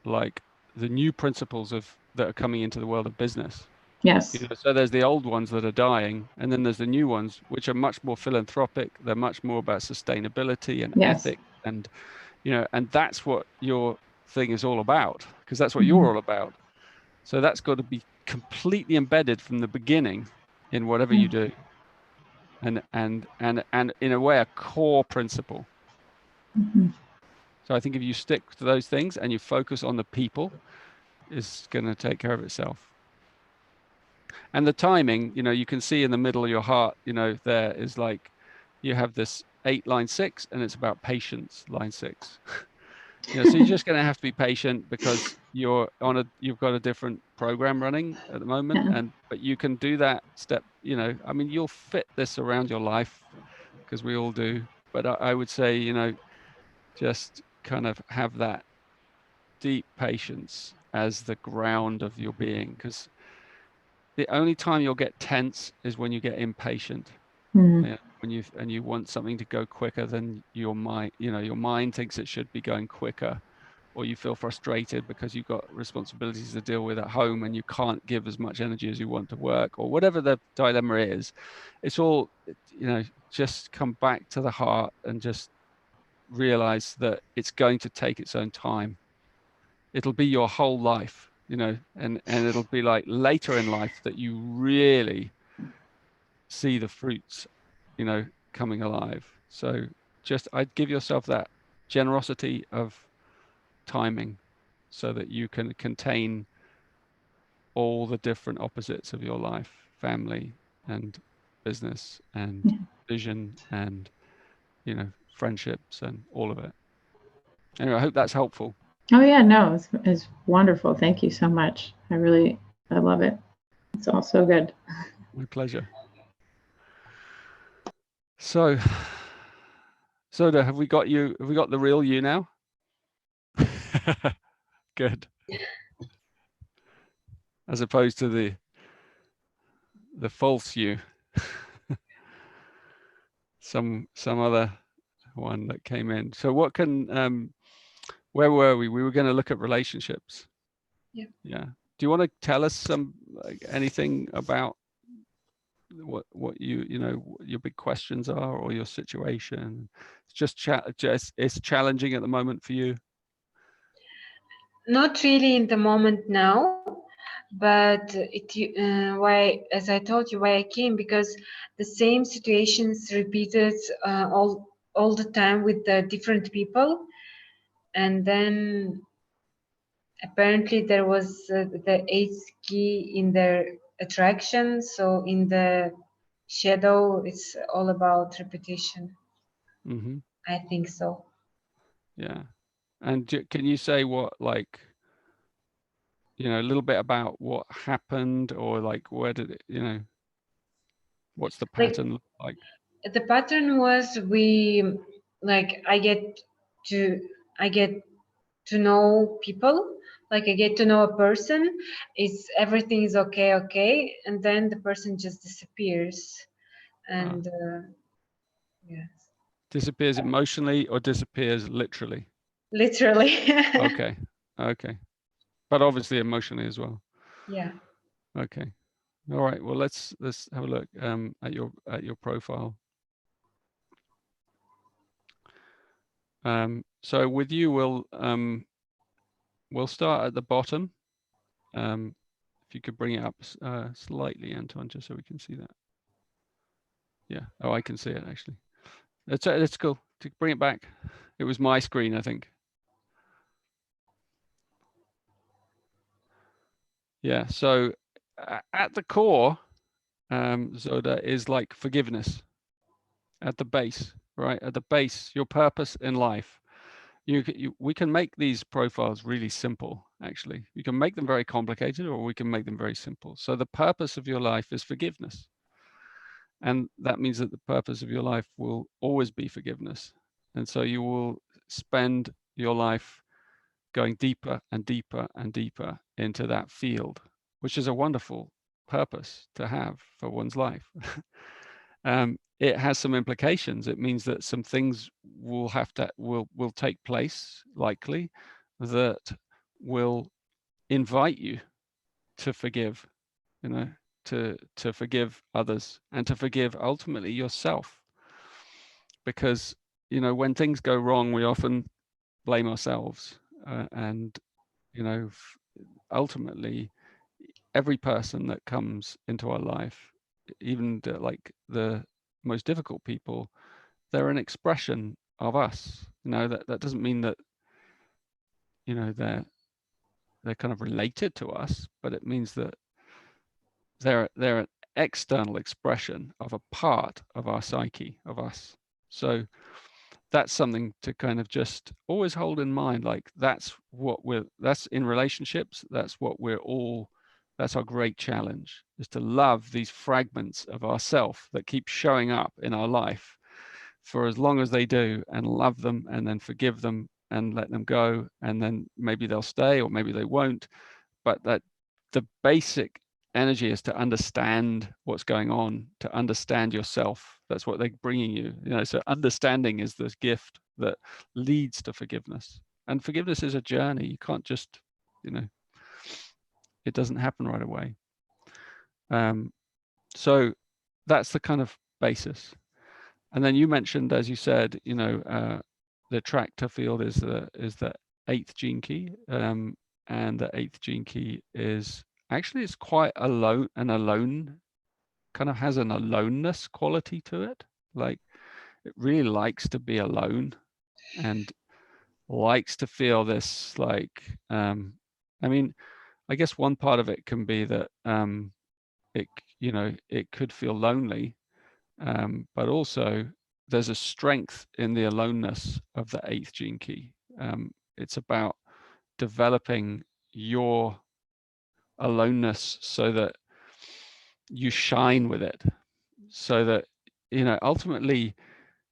like the new principles that are coming into the world of business. Yes. So there's the old ones that are dying, and then there's the new ones, which are much more philanthropic. They're much more about sustainability and ethics, and and that's what your thing is all about, because that's what you're all about. So that's got to be completely embedded from the beginning in whatever you do, and in a way a core principle. So I think if you stick to those things and you focus on the people, it's going to take care of itself. And the timing, you can see in the middle of your heart, there is like, you have this 8 line 6, and it's about patience, line 6. So you're just going to have to be patient, because you've got a different program running at the moment, but you can do that step. I mean, you'll fit this around your life, because we all do. But I would say, just kind of have that deep patience as the ground of your being, because the only time you'll get tense is when you get impatient. When you want something to go quicker than your mind. Your mind thinks it should be going quicker, or you feel frustrated because you've got responsibilities to deal with at home and you can't give as much energy as you want to work, or whatever the dilemma is. It's all, just come back to the heart and just realize that it's going to take its own time. It'll be your whole life, and it'll be like later in life that you really see the fruits, coming alive. So I'd give yourself that generosity of timing, so that you can contain all the different opposites of your life, family and business and vision and, friendships and all of it. Anyway, I hope that's helpful. Oh yeah, no, it's wonderful. Thank you so much. I love it. It's all so good. My pleasure. So, Soda, have we got the real you now? Good. As opposed to the false you. some other one that came in. So where were we? We were going to look at relationships. Yeah. Do you want to tell us anything about what your big questions are, or your situation? It's just it's challenging at the moment for you. Not really in the moment now, but why, as I told you, why I came, because the same situations repeated all the time with the different people, and then apparently there was the 8th key in their attraction. So in the shadow, it's all about repetition. I think so. Yeah. And can you say what, like, a little bit about what happened, or like where did it, what's the pattern like? The pattern was I get to know people, like I get to know a person, everything is okay, and then the person just disappears, and yes. Disappears emotionally or disappears literally? Literally. Okay. But obviously emotionally as well. Yeah. Okay. All right. Well, let's have a look at your profile. So with you, we'll start at the bottom. If you could bring it up slightly, Anton, just so we can see that. Yeah. Oh, I can see it actually. That's cool. To bring it back. It was my screen, I think. Yeah. So at the core, Zoda, is like forgiveness at the base, right? At the base, your purpose in life. We can make these profiles really simple, actually. You can make them very complicated, or we can make them very simple. So the purpose of your life is forgiveness. And that means that the purpose of your life will always be forgiveness. And so you will spend your life going deeper and deeper and deeper into that field, which is a wonderful purpose to have for one's life. It has some implications. It means that some things will take place, likely, that will invite you to forgive, to forgive others, and to forgive ultimately yourself. Because, when things go wrong, we often blame ourselves, and ultimately every person that comes into our life, even the most difficult people, they're an expression of us. That doesn't mean that they're kind of related to us, but it means that they're an external expression of a part of our psyche, of us. So that's something to kind of just always hold in mind. Like that's in relationships, that's our great challenge, is to love these fragments of ourself that keep showing up in our life for as long as they do, and love them, and then forgive them and let them go. And then maybe they'll stay or maybe they won't. But that the basic energy is to understand what's going on, to understand yourself. That's what they're bringing you. So understanding is this gift that leads to forgiveness. And forgiveness is a journey. You can't just, it doesn't happen right away. So that's the kind of basis. And then you mentioned, as you said, the tractor field is the 8th gene key, and the 8th gene key is actually, it's quite alone, kind of has an aloneness quality to it. Like it really likes to be alone and likes to feel this like, I guess one part of it can be that it could feel lonely, but also there's a strength in the aloneness of the 8th gene key. It's about developing your aloneness so that you shine with it, so that ultimately,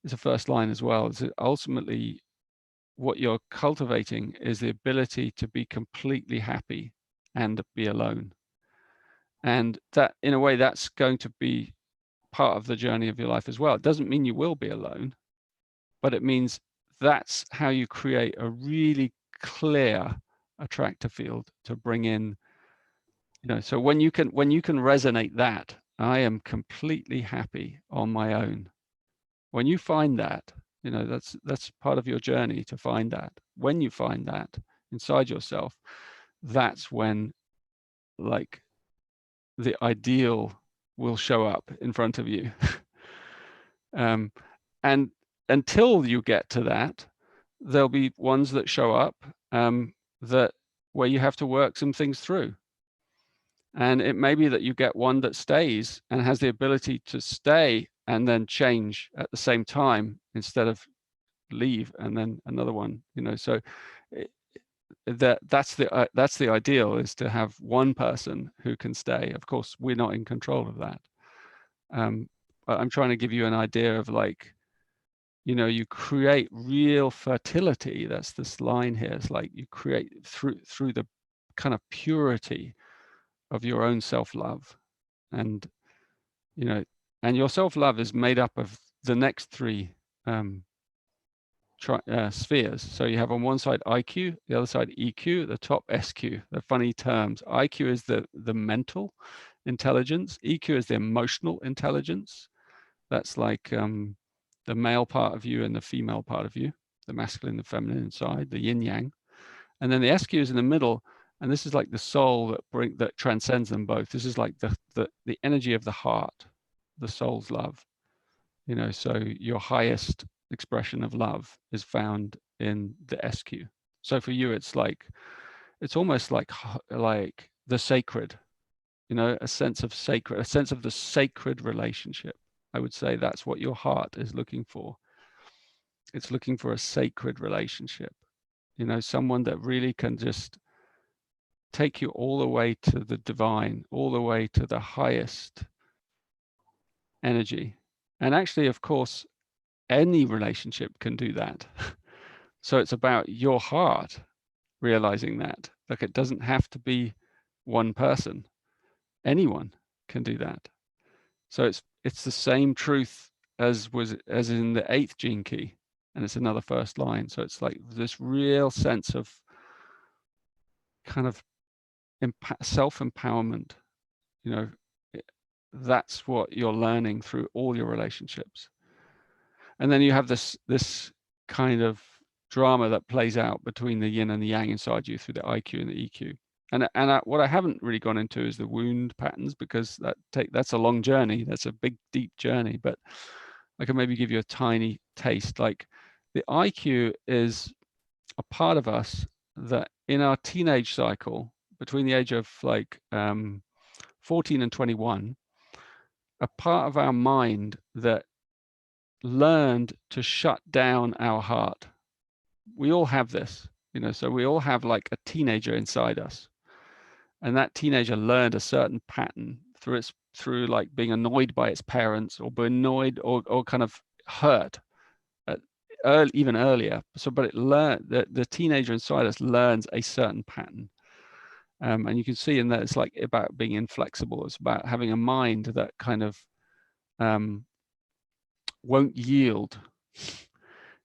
it's a first line as well, is that ultimately what you're cultivating is the ability to be completely happy and be alone. And that, in a way, that's going to be part of the journey of your life as well. It doesn't mean you will be alone, but it means that's how you create a really clear attractor field to bring in. So when you can resonate that, I am completely happy on my own. When you find that, that's part of your journey, to find that. When you find that inside yourself, that's when like the ideal will show up in front of you. And until you get to that, there'll be ones that show up where you have to work some things through. And it may be that you get one that stays and has the ability to stay and then change at the same time, instead of leave and then another one. So that's the ideal, is to have one person who can stay. Of course, we're not in control of that. But I'm trying to give you an idea of like, you create real fertility. That's this line here. It's like you create through the kind of purity of your own self-love. And and your self-love is made up of the next 3 spheres. So you have on one side IQ, the other side EQ, the top SQ. They're funny terms. IQ is the mental intelligence. EQ is the emotional intelligence. That's like the male part of you and the female part of you, the masculine, the feminine side, the yin yang. And then the SQ is in the middle, and this is like the soul that transcends them both. This is like the energy of the heart, the soul's love. So your highest expression of love is found in the SQ. So for you, it's almost like the sacred. you know, a sense of sacred, a sense of the sacred relationship. I would say that's what your heart is looking for. It's looking for a sacred relationship, you know, someone that really can just take you all the way to the divine, all the way to the highest energy. And actually, of course, any relationship can do that. So it's about your heart realizing that. Like, it doesn't have to be one person. Anyone can do that. So it's the same truth as in the 8th gene key, and it's another first line. So it's like this real sense of kind of self-empowerment. You know, that's what you're learning through all your relationships. And then you have this kind of drama that plays out between the yin and the yang inside you through the IQ and the EQ. And what I haven't really gone into is the wound patterns, because that's a long journey. That's a big, deep journey. But I can maybe give you a tiny taste. Like, the IQ is a part of us that in our teenage cycle, between the age of like 14 and 21, a part of our mind that learned to shut down our heart. We all have this, you know, so we all have like a teenager inside us. And that teenager learned a certain pattern through like being annoyed by its parents, or being annoyed or kind of hurt even earlier. So, but it learned that the teenager inside us learns a certain pattern. And you can see in that it's like about being inflexible. It's about having a mind that kind of won't yield.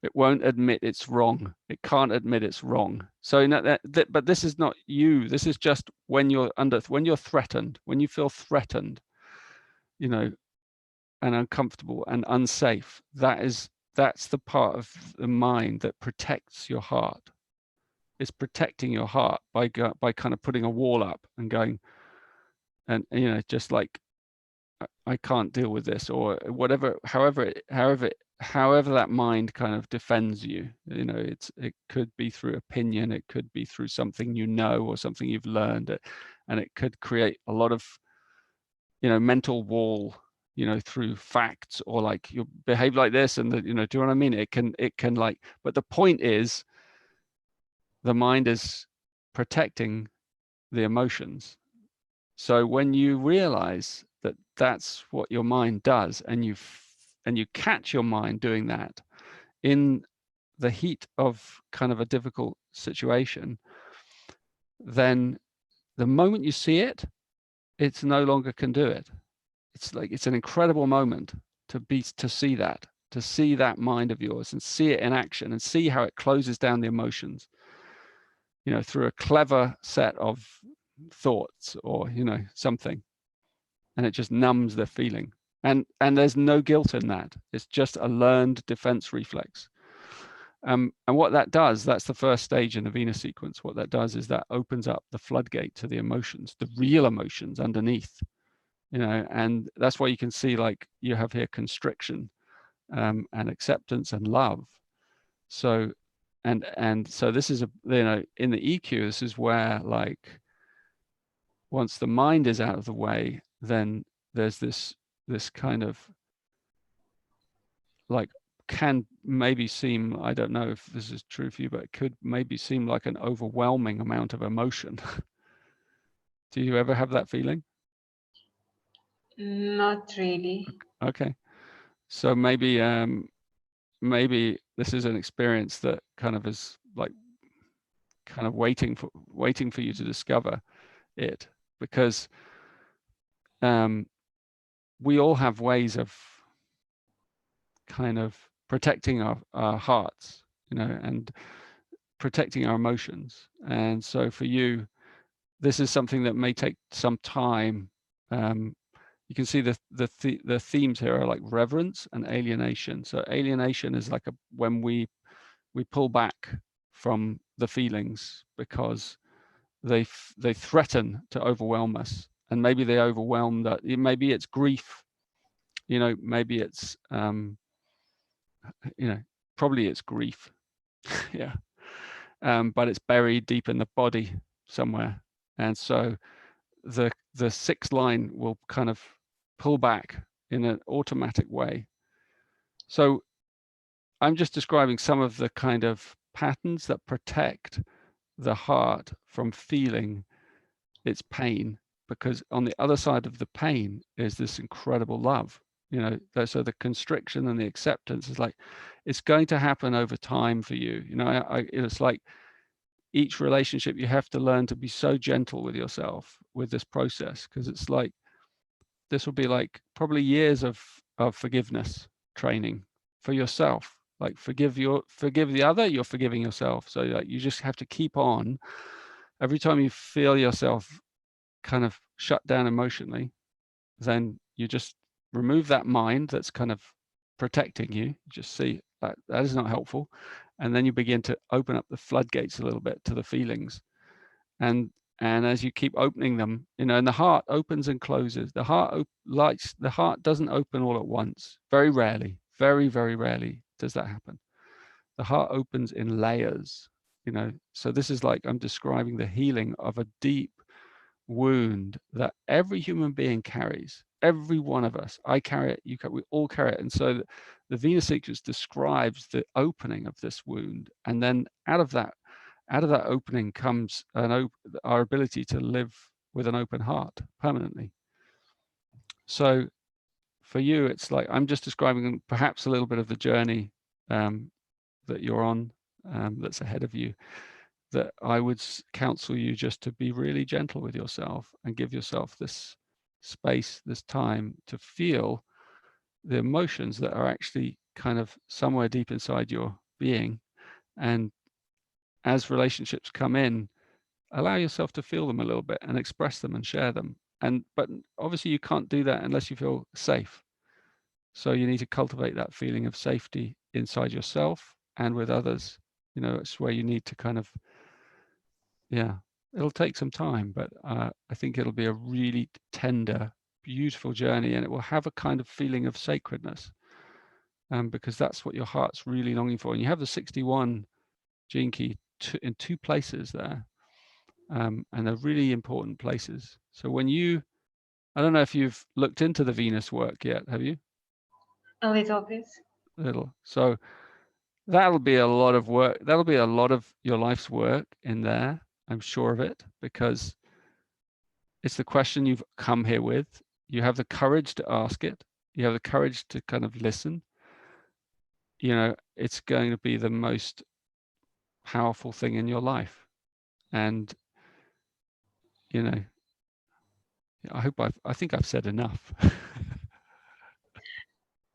It won't admit it's wrong. It can't admit it's wrong. So but this is not you. This is just when you're threatened, when you feel threatened, you know, and uncomfortable and unsafe. That's the part of the mind that protects your heart. It's protecting your heart by kind of putting a wall up and going, and you know, just like, I can't deal with this, or whatever. However that mind kind of defends you. You know, it could be through opinion, it could be through something you know, or something you've learned, and it could create a lot of, you know, mental wall, you know, through facts, or like, you behave like this, and you know, do you know what I mean? It can like, but the point is, the mind is protecting the emotions. So when you realize that that's what your mind does, and you catch your mind doing that in the heat of kind of a difficult situation, then the moment you see it, it's no longer can do it. It's like, it's an incredible moment to see that mind of yours, and see it in action, and see how it closes down the emotions, you know, through a clever set of thoughts, or, you know, something, and it just numbs the feeling. And there's no guilt in that. It's just a learned defense reflex. And what that does, that's the first stage in the Venus sequence. What that does is that opens up the floodgate to the emotions, the real emotions underneath, you know. And that's why you can see, like, you have here constriction, and acceptance and love. So, and so this is you know, in the EQ, this is where, like, once the mind is out of the way, then there's this kind of, like, can maybe seem, I don't know if this is true for you, but it could maybe seem like an overwhelming amount of emotion. Do you ever have that feeling? Not really. Okay. So maybe maybe this is an experience that kind of is like kind of waiting for you to discover it, because we all have ways of kind of protecting our hearts, you know, and protecting our emotions. And so for you, this is something that may take some time. You can see the themes here are like reverence and alienation. So alienation is like when we pull back from the feelings because they threaten to overwhelm us, and maybe they overwhelm that. Maybe it's grief, you know, maybe it's you know, probably it's grief. Yeah. But it's buried deep in the body somewhere. And so the sixth line will kind of pull back in an automatic way. So I'm just describing some of the kind of patterns that protect the heart from feeling its pain, because on the other side of the pain is this incredible love. You know, so the constriction and the acceptance is like, it's going to happen over time for you. You know, it's like each relationship, you have to learn to be so gentle with yourself with this process, because it's like, this will be like probably years of forgiveness training for yourself. Like forgive the other, you're forgiving yourself. So like you just have to keep on. Every time you feel yourself kind of shut down emotionally, then you just remove that mind that's kind of protecting you. Just see that is not helpful. And then you begin to open up the floodgates a little bit to the feelings. And as you keep opening them, you know, and the heart opens and closes. The heart the heart doesn't open all at once. Very rarely, very, very rarely does that happen. The heart opens in layers, you know. So this is like, I'm describing the healing of a deep wound that every human being carries. Every one of us. I carry it, you carry, we all carry it. And so the Venus sequence describes the opening of this wound. And then out of that opening comes our ability to live with an open heart permanently. So for you, it's like, I'm just describing perhaps a little bit of the journey that you're on, that's ahead of you, that I would counsel you just to be really gentle with yourself and give yourself this space, this time to feel the emotions that are actually kind of somewhere deep inside your being. And as relationships come in, allow yourself to feel them a little bit and express them and share them. But obviously you can't do that unless you feel safe. So you need to cultivate that feeling of safety inside yourself and with others. You know, it's where you need to kind of, yeah, it'll take some time, but I think it'll be a really tender, beautiful journey, and it will have a kind of feeling of sacredness, because that's what your heart's really longing for. And you have the 61 gene key in two places there, and they're really important places. So when I don't know if you've looked into the Venus work yet, have you? A little bit. Little. So that'll be a lot of work. That'll be a lot of your life's work in there. I'm sure of it, because it's the question you've come here with. You have the courage to ask it. You have the courage to kind of listen. You know, it's going to be the most powerful thing in your life. And, you know, I think I've said enough.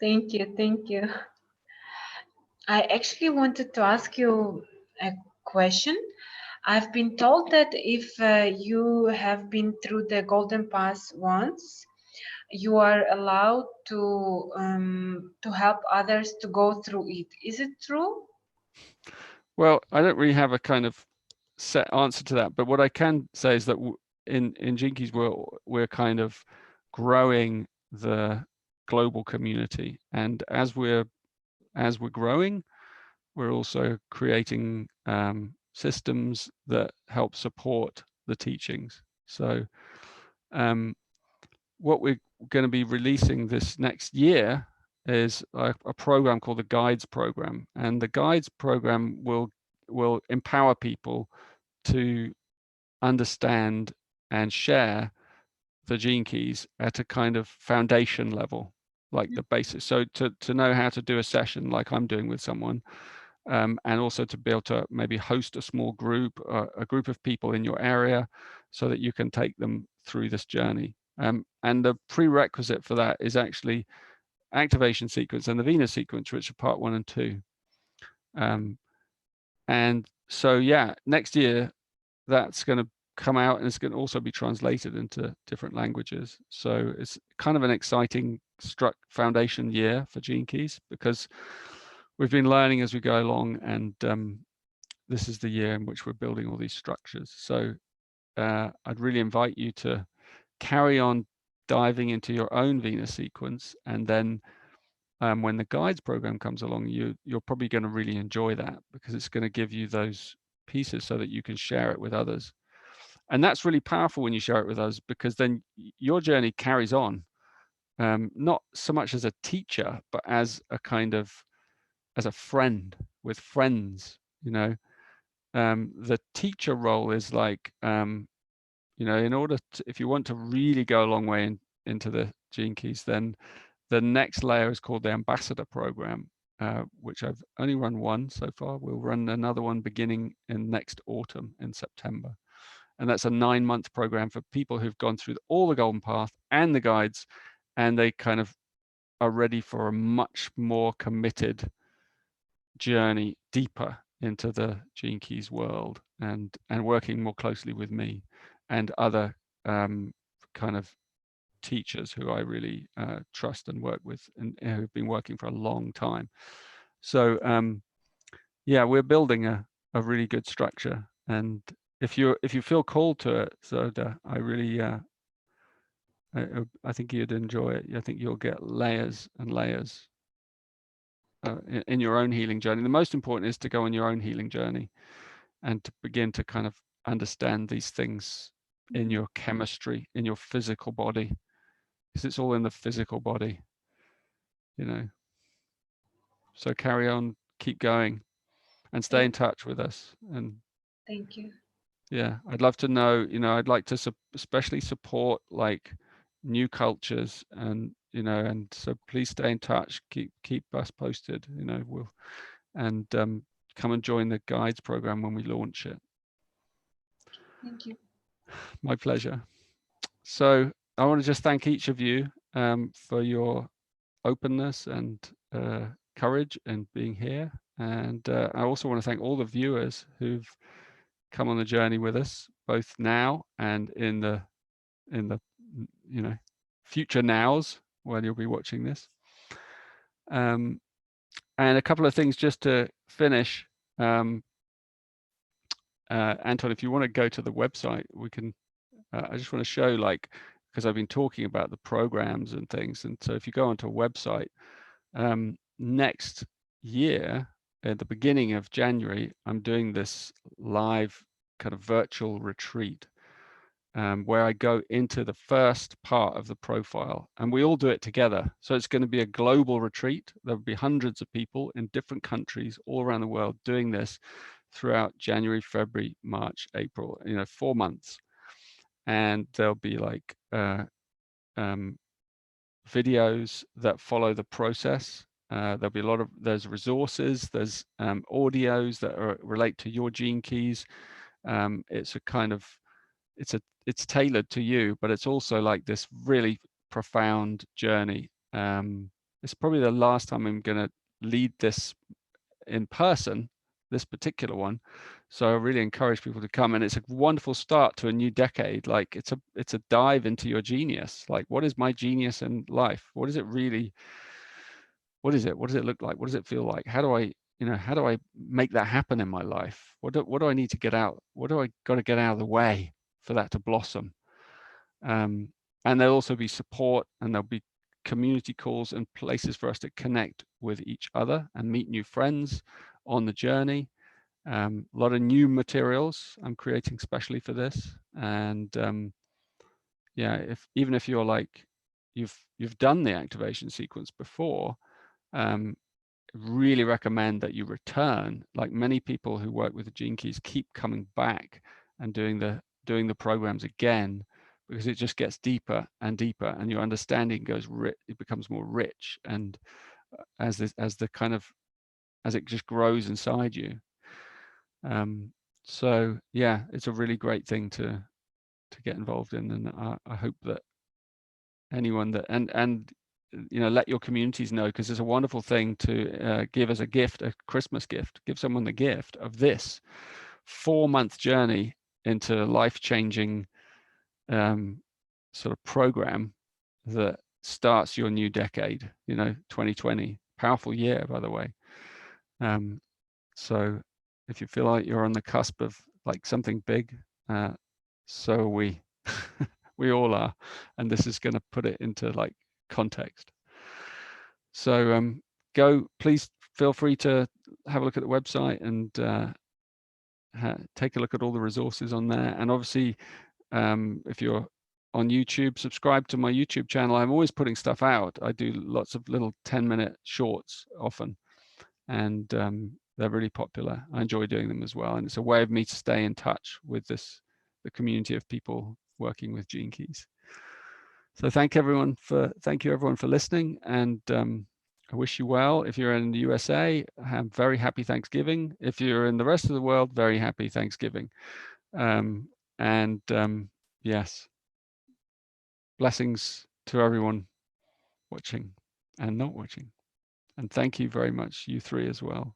Thank you. Thank you. I actually wanted to ask you a question. I've been told that if you have been through the Golden Path once, you are allowed to help others to go through it. Is it true? Well, I don't really have a kind of set answer to that, but what I can say is that in Gene Keys, we're kind of growing the global community, and as we're growing, we're also creating systems that help support the teachings. So what we're going to be releasing this next year is a program called the Guides Program, and the Guides Program will empower people to understand and share the gene keys at a kind of foundation level, like the basics. So to know how to do a session like I'm doing with someone, and also to be able to maybe host a small group, a group of people in your area, so that you can take them through this journey. And the prerequisite for that is actually activation sequence and the Venus sequence, which are part 1 and 2. And so, yeah, next year that's going to come out, and it's going to also be translated into different languages. So it's kind of an exciting foundation year for Gene Keys, because we've been learning as we go along, and this is the year in which we're building all these structures. So I'd really invite you to carry on diving into your own Venus sequence, and then when the Guides program comes along, you're probably going to really enjoy that, because it's going to give you those pieces so that you can share it with others. And that's really powerful when you share it with us, because then your journey carries on, not so much as a teacher, but as a kind of, as a friend with friends, you know. The teacher role is like, you know, in order to, if you want to really go a long way into the Gene Keys, then the next layer is called the ambassador program, which I've only run one so far. We'll run another one beginning in next autumn in September. And that's a 9-month program for people who've gone through all the golden path and the guides, and they kind of are ready for a much more committed journey deeper into the Gene Keys world, and working more closely with me and other kind of teachers who I really trust and work with, and who've been working for a long time. So yeah, we're building a really good structure, and if you feel called to it, Zoda, I really I think you'd enjoy it. I think you'll get layers and layers in your own healing journey. The most important is to go on your own healing journey and to begin to kind of understand these things in your chemistry, in your physical body, because it's all in the physical body, you know. So carry on, keep going, and stay in touch with us. And Thank you. yeah, I'd love to know, you know, I'd like to especially support like new cultures, and you know, and so please stay in touch, keep us posted, you know. We'll, and come and join the guides program when we launch it. Thank you. My pleasure. So I want to just thank each of you for your openness and courage in being here, and I also want to thank all the viewers who've come on the journey with us, both now and in the you know, future nows when you'll be watching this. And a couple of things just to finish. Anton, if you want to go to the website, we can. I just want to show, like, because I've been talking about the programs and things, and so if you go onto a website, next year at the beginning of January, I'm doing this live kind of virtual retreat where I go into the first part of the profile, and we all do it together. So it's going to be a global retreat. There'll be hundreds of people in different countries all around the world doing this throughout January, February, March, April, you know, 4 months. And there'll be like videos that follow the process. There'll be a lot of, there's resources, there's audios that relate to your Gene Keys. It's a kind of, it's tailored to you, but it's also like this really profound journey. It's probably the last time I'm going to lead this in person, this particular one. So I really encourage people to come, and it's a wonderful start to a new decade. Like it's a dive into your genius. Like, what is my genius in life? What is it really? What is it? What does it look like? What does it feel like? How do I, you know, how do I make that happen in my life? What do I need to get out? What do I got to get out of the way for that to blossom? And there'll also be support, and there'll be community calls and places for us to connect with each other and meet new friends on the journey. A lot of new materials I'm creating specially for this. And yeah, even if you're like, you've done the activation sequence before, really recommend that you return. Like many people who work with the Gene Keys keep coming back and doing the programs again, because it just gets deeper and deeper, and your understanding goes it becomes more rich, and as the kind of, as it just grows inside you. So yeah, it's a really great thing to get involved in, and I hope that anyone that, and you know, let your communities know, because it's a wonderful thing to give as a gift, a Christmas gift. Give someone the gift of this 4-month journey into a life-changing sort of program that starts your new decade. You know, 2020, powerful year, by the way. So if you feel like you're on the cusp of like something big, so are we. We all are, and this is going to put it into like context. So please feel free to have a look at the website and take a look at all the resources on there. And obviously, if you're on YouTube, subscribe to my YouTube channel. I'm always putting stuff out. I do lots of little 10-minute shorts often, and they're really popular. I enjoy doing them as well, and it's a way of me to stay in touch with the community of people working with Gene Keys. So thank you everyone for listening, and I wish you well. If you're in the USA, have very happy Thanksgiving. If you're in the rest of the world, very happy Thanksgiving. Yes, blessings to everyone watching and not watching. And thank you very much, you three as well.